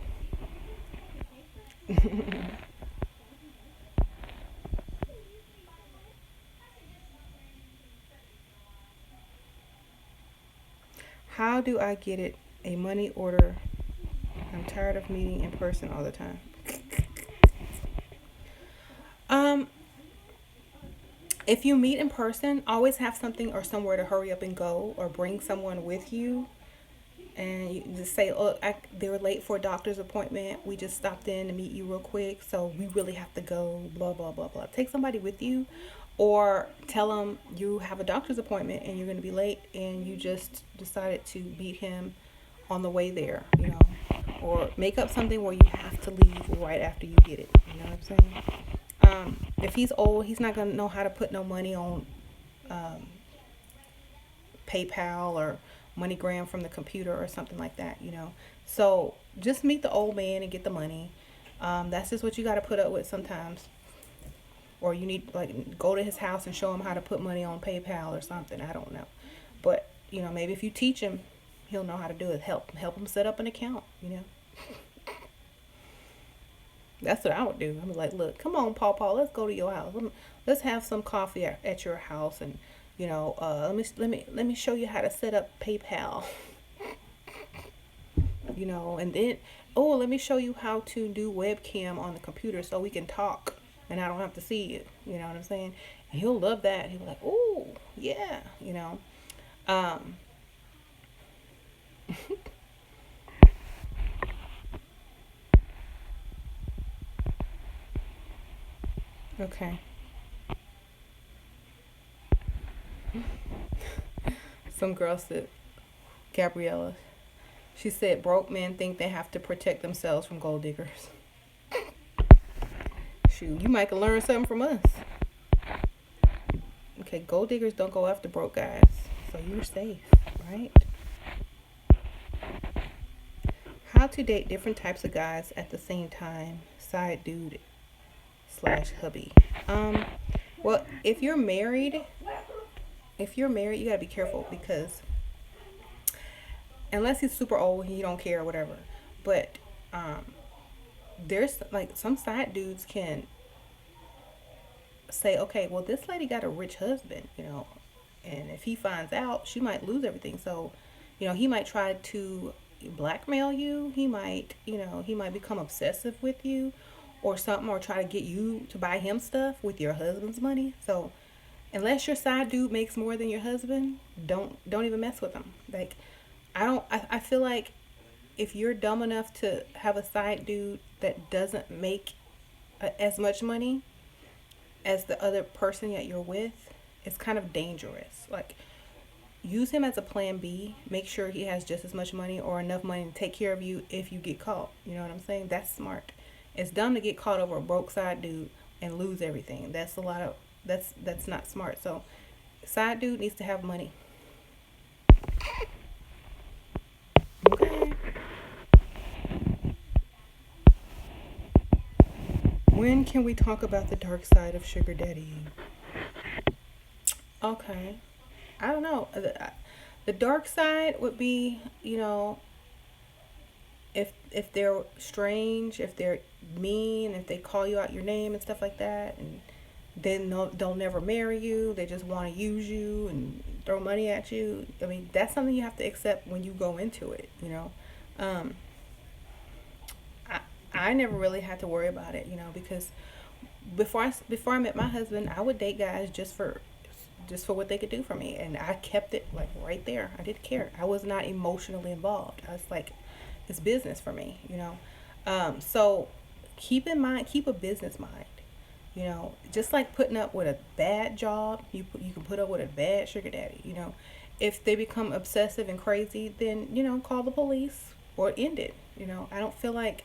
How do I get it? A money order. I'm tired of meeting in person all the time. Um, if you meet in person, always have something or somewhere to hurry up and go, or bring someone with you, and you just say, "Look, they were late for a doctor's appointment. We just stopped in to meet you real quick, so we really have to go." Blah blah blah blah. Take somebody with you, or tell them you have a doctor's appointment and you're going to be late, and you just decided to meet him on the way there. Or make up something where you have to leave right after you get it. You know what I'm saying? If he's old, he's not going to know how to put no money on um, PayPal or MoneyGram from the computer or something like that. So just meet the old man and get the money. That's just what you got to put up with sometimes. Or you need like go to his house and show him how to put money on PayPal or something. I don't know, but maybe if you teach him, he'll know how to do it. Help him set up an account. That's what I would do. I'm like, look, come on, Paw, let's go to your house. Let's have some coffee at your house, and let me show you how to set up PayPal. And then let me show you how to do webcam on the computer so we can talk and I don't have to see you. You know what I'm saying? And he'll love that. He'll be like, oh yeah. Um, okay. Some girl said, Gabriella. She said, broke men think they have to protect themselves from gold diggers. Shoot, you might can learn something from us. Okay, gold diggers don't go after broke guys, so you're safe, right? How to date different types of guys at the same time. Side dude / hubby. Well, if you're married, you gotta be careful, because unless he's super old and you don't care or whatever, but there's like some side dudes can say, okay, well, this lady got a rich husband, and if he finds out, she might lose everything. So, he might try to blackmail you. He might become obsessive with you or something, or try to get you to buy him stuff with your husband's money. So, unless your side dude makes more than your husband, don't even mess with him. Like, I feel like if you're dumb enough to have a side dude that doesn't make as much money as the other person that you're with, it's kind of dangerous. Like, use him as a plan B. Make sure he has just as much money or enough money to take care of you if you get caught. You know what I'm saying? That's smart. It's dumb to get caught over a broke side dude and lose everything. That's not smart. So, side dude needs to have money. Okay. When can we talk about the dark side of sugar daddying? Okay. I don't know. The dark side would be, if they're strange, if they're mean, if they call you out your name and stuff like that, and then they'll never marry you. They just want to use you and throw money at you. I mean, that's something you have to accept when you go into it. Um, I I never really had to worry about it, because before I met my husband, I would date guys just for what they could do for me, and I kept it like right there. I didn't care. I was not emotionally involved. I was like, it's business for me. So keep a business mind. Just like putting up with a bad job, you can put up with a bad sugar daddy. If they become obsessive and crazy, then call the police or end it. I don't feel like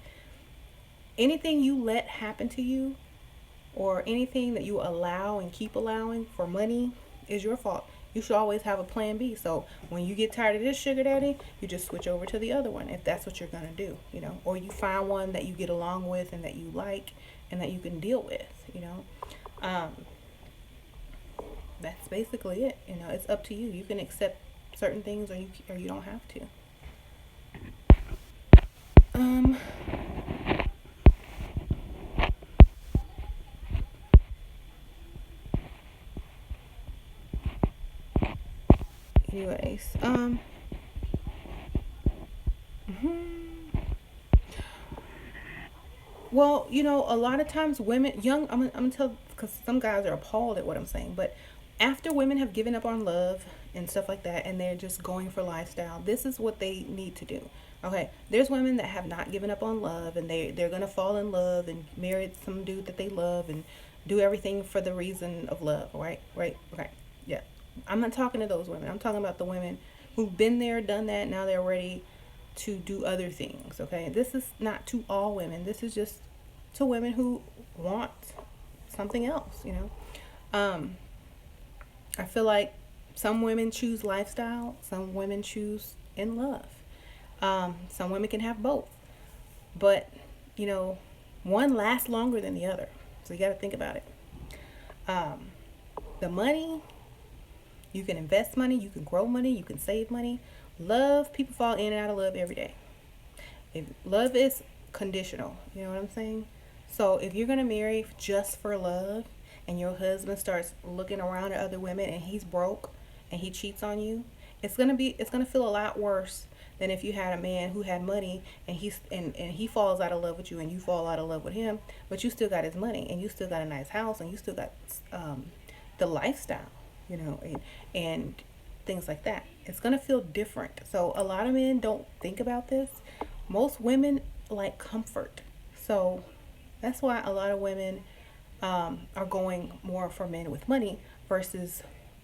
anything you let happen to you or anything that you allow and keep allowing for money is your fault. You should always have a plan B. So when you get tired of this sugar daddy, you just switch over to the other one if that's what you're going to do. Or you find one that you get along with and that you like and that you can deal with. Um, that's basically it. It's up to you. You can accept certain things or you don't have to. Um, anyways, mhm. Well, a lot of times women, I'm gonna tell, because some guys are appalled at what I'm saying, but after women have given up on love and stuff like that, and they're just going for lifestyle, this is what they need to do. Okay, there's women that have not given up on love, and they're gonna fall in love and marry some dude that they love and do everything for the reason of love, right, okay, yeah. I'm not talking to those women. I'm talking about the women who've been there, done that, now they're ready to do other things. Okay, this is not to all women. This is just to women who want something else. um I feel like some women choose lifestyle, some women choose in love. Some women can have both, but you know one lasts longer than the other, so you got to think about it. um the money, you can invest money, you can grow money, you can save money. Love, people fall in and out of love every day. If love is conditional, you know what I'm saying? So if you're gonna marry just for love, and your husband starts looking around at other women and he's broke and he cheats on you, it's gonna feel a lot worse than if you had a man who had money and he falls out of love with you and you fall out of love with him, but you still got his money and you still got a nice house and you still got the lifestyle, and things like that. It's gonna feel different. So a lot of men don't think about this. Most women like comfort. So that's why a lot of women are going more for men with money versus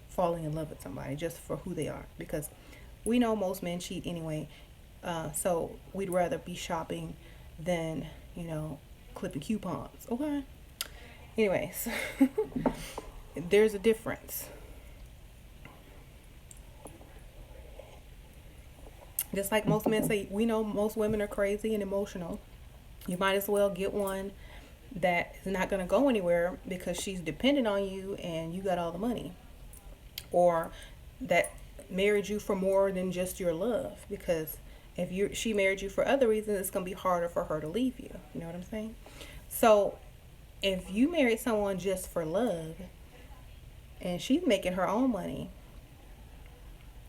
falling in love with somebody just for who they are. Because we know most men cheat anyway. So we'd rather be shopping than, clipping coupons. Okay. Anyways, there's a difference. Just like most men say, we know most women are crazy and emotional. You might as well get one that is not going to go anywhere because she's dependent on you and you got all the money, or that married you for more than just your love. Because if she married you for other reasons, it's going to be harder for her to leave you. You know what I'm saying? So if you married someone just for love and she's making her own money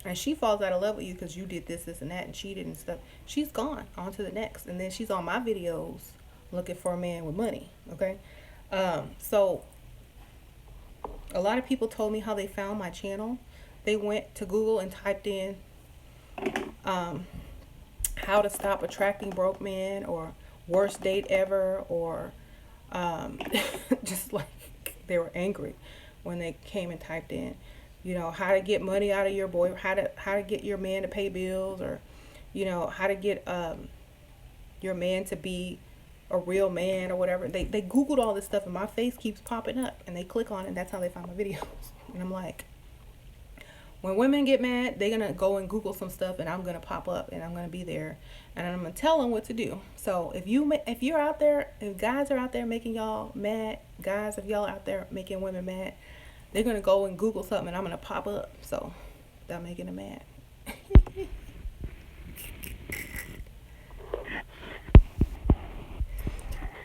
and she falls out of love with you because you did this and that and cheated and stuff, she's gone on to the next, and then she's on my videos looking for a man with money. Okay. So a lot of people told me how they found my channel. They went to Google and typed in how to stop attracting broke men, or worst date ever, or just like they were angry when they came and typed in, how to get money out of your boy, how to get your man to pay bills, or how to get your man to be a real man, or whatever. They Googled all this stuff and my face keeps popping up and they click on it, and that's how they find my videos. And I'm like, When women get mad, they're gonna go and Google some stuff, and I'm gonna pop up, and I'm gonna be there, and I'm gonna tell them what to do. So if you're out there, if guys are out there making y'all mad, guys, if y'all out there making women mad, they're gonna go and Google something, and I'm gonna pop up. So stop making them mad.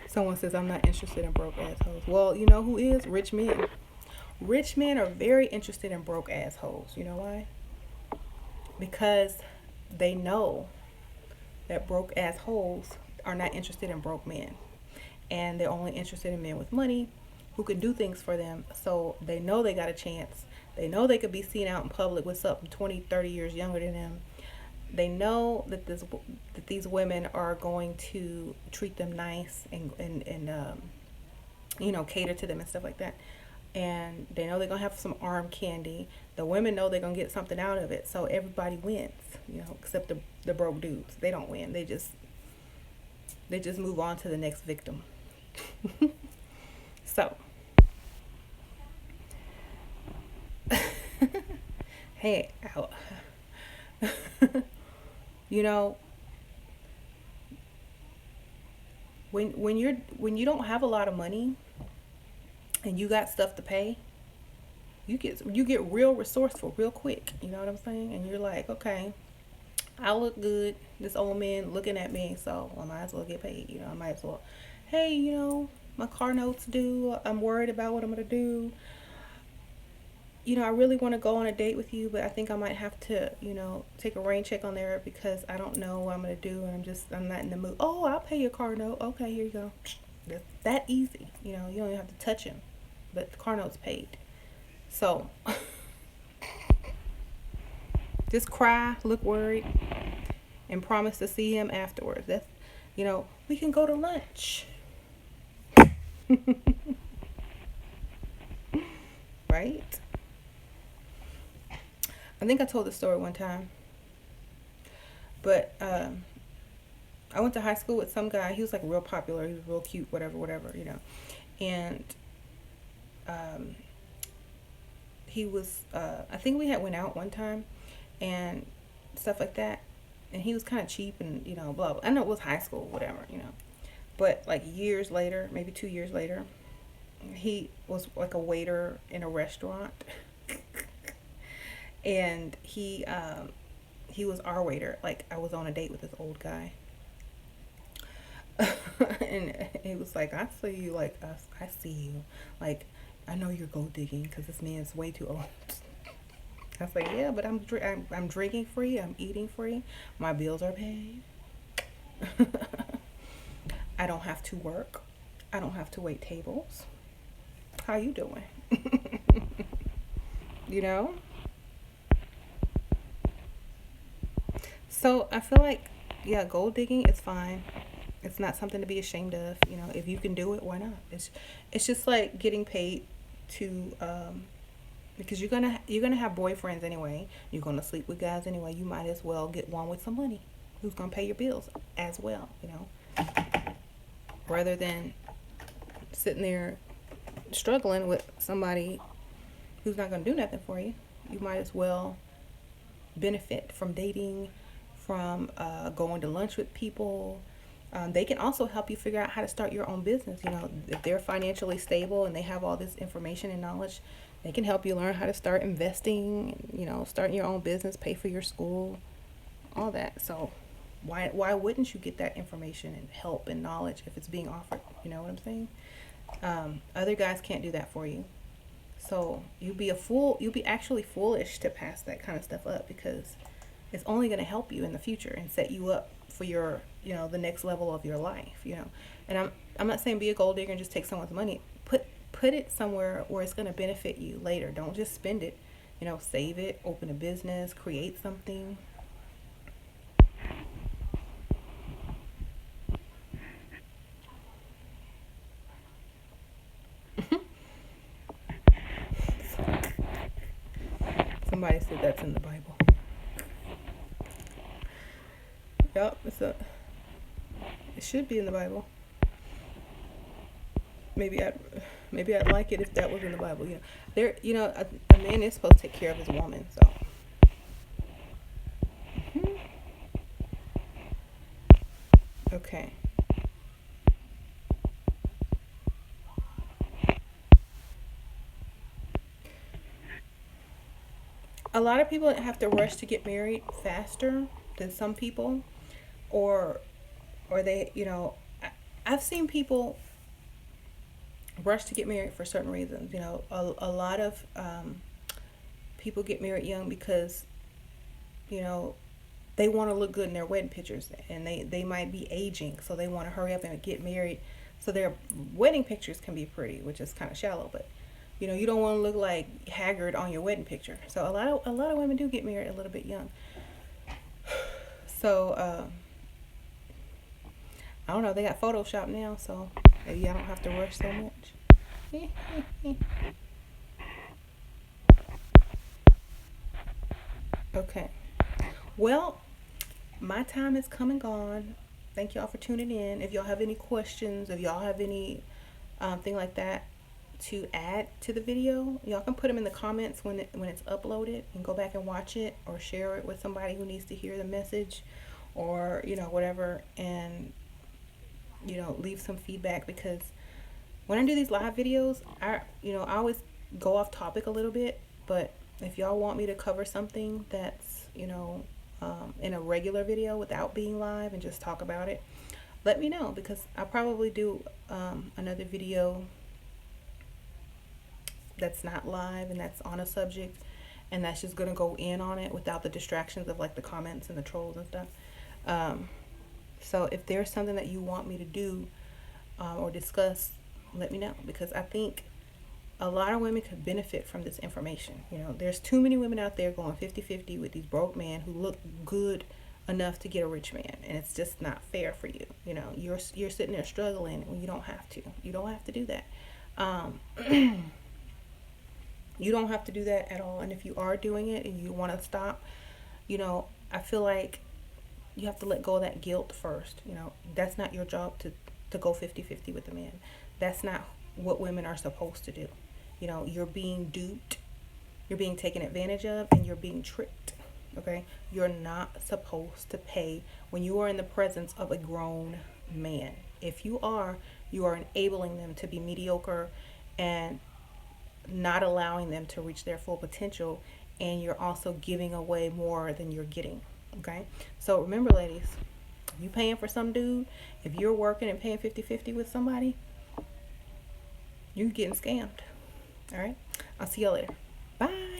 Someone says I'm not interested in broke assholes. Well, you know who is? Rich men. Rich men are very interested in broke assholes. You know why? Because they know that broke assholes are not interested in broke men. And they're only interested in men with money who can do things for them. So they know they got a chance. They know they could be seen out in public with something 20, 30 years younger than them. They know that these women are going to treat them nice and cater to them and stuff like that. And they know they're going to have some arm candy. The women know they're going to get something out of it. So everybody wins, except the broke dudes. They don't win. They just move on to the next victim. So, hey, when you don't have a lot of money and you got stuff to pay, you get real resourceful real quick. You know what I'm saying? And you're like, okay, I look good. This old man looking at me, so I might as well get paid. I might as well. Hey, my car note's due. I'm worried about what I'm gonna do. I really want to go on a date with you, but I think I might have to, take a rain check on there because I don't know what I'm going to do and I'm not in the mood. Oh, I'll pay your car note. Okay, here you go. That's that easy. You don't even have to touch him, but the car note's paid. So, just cry, look worried, and promise to see him afterwards. That's, we can go to lunch. Right? I think I told this story one time, but I went to high school with some guy. He was like real popular. He was real cute, whatever, and he was, I think we had went out one time and stuff like that, and he was kind of cheap and, blah, blah. I know it was high school, whatever, but like years later, maybe 2 years later, he was like a waiter in a restaurant. And he was our waiter. Like, I was on a date with this old guy. And he was like, I see you. Like, I see you. Like, I know you're gold digging because this man's way too old. I was like, yeah, but I'm drinking free. I'm eating free. My bills are paid. I don't have to work. I don't have to wait tables. How you doing? So I feel like, yeah, gold digging is fine. It's not something to be ashamed of. If you can do it, why not? It's just like getting paid to, because you're gonna have boyfriends anyway. You're gonna sleep with guys anyway. You might as well get one with some money, who's gonna pay your bills as well. Rather than sitting there struggling with somebody who's not gonna do nothing for you. You might as well benefit from dating, from going to lunch with people. They can also help you figure out how to start your own business. If they're financially stable and they have all this information and knowledge, they can help you learn how to start investing, starting your own business, pay for your school, all that. So why wouldn't you get that information and help and knowledge if it's being offered? You know what I'm saying? Other guys can't do that for you. So you'd be actually foolish to pass that kind of stuff up, because it's only going to help you in the future and set you up for your, the next level of your life, And I'm not saying be a gold digger and just take someone's money. Put it somewhere where it's going to benefit you later. Don't just spend it. Save it, open a business, create something. Somebody said that's in the Bible. Yep, it should be in the Bible. Maybe I'd like it if that was in the Bible. A man is supposed to take care of his woman, so Okay. A lot of people have to rush to get married faster than some people, or they, I've seen people rush to get married for certain reasons. A lot of people get married young because, you know, they want to look good in their wedding pictures, and they might be aging, so they want to hurry up and get married so their wedding pictures can be pretty, which is kind of shallow. But you don't want to look like haggard on your wedding picture. So a lot of women do get married a little bit young. So I don't know, they got Photoshop now, so maybe I don't have to rush so much. Okay. Well, my time is come and gone. Thank y'all for tuning in. If y'all have any questions, if y'all have any thing like that to add to the video, y'all can put them in the comments when it's uploaded, and go back and watch it, or share it with somebody who needs to hear the message, or whatever, and leave some feedback, because when I do these live videos, I always go off topic a little bit. But if y'all want me to cover something that's in a regular video without being live and just talk about it, let me know, because I'll probably do another video that's not live and that's on a subject, and that's just gonna go in on it without the distractions of like the comments and the trolls and stuff. So if there's something that you want me to do or discuss, let me know, because I think a lot of women could benefit from this information. There's too many women out there going 50-50 with these broke men who look good enough to get a rich man, and it's just not fair for you. You're sitting there struggling when you don't have to. You don't have to do that. You don't have to do that at all. And if you are doing it and you want to stop, I feel like you have to let go of that guilt first. That's not your job to go 50-50 with a man. That's not what women are supposed to do. You're being duped, you're being taken advantage of, and you're being tricked. Okay? You're not supposed to pay when you are in the presence of a grown man. If you are enabling them to be mediocre and not allowing them to reach their full potential, and you're also giving away more than you're getting. Okay? So remember, ladies, if you paying for some dude, if you're working and paying 50-50 with somebody, you're getting scammed. All right? I'll see y'all later. Bye.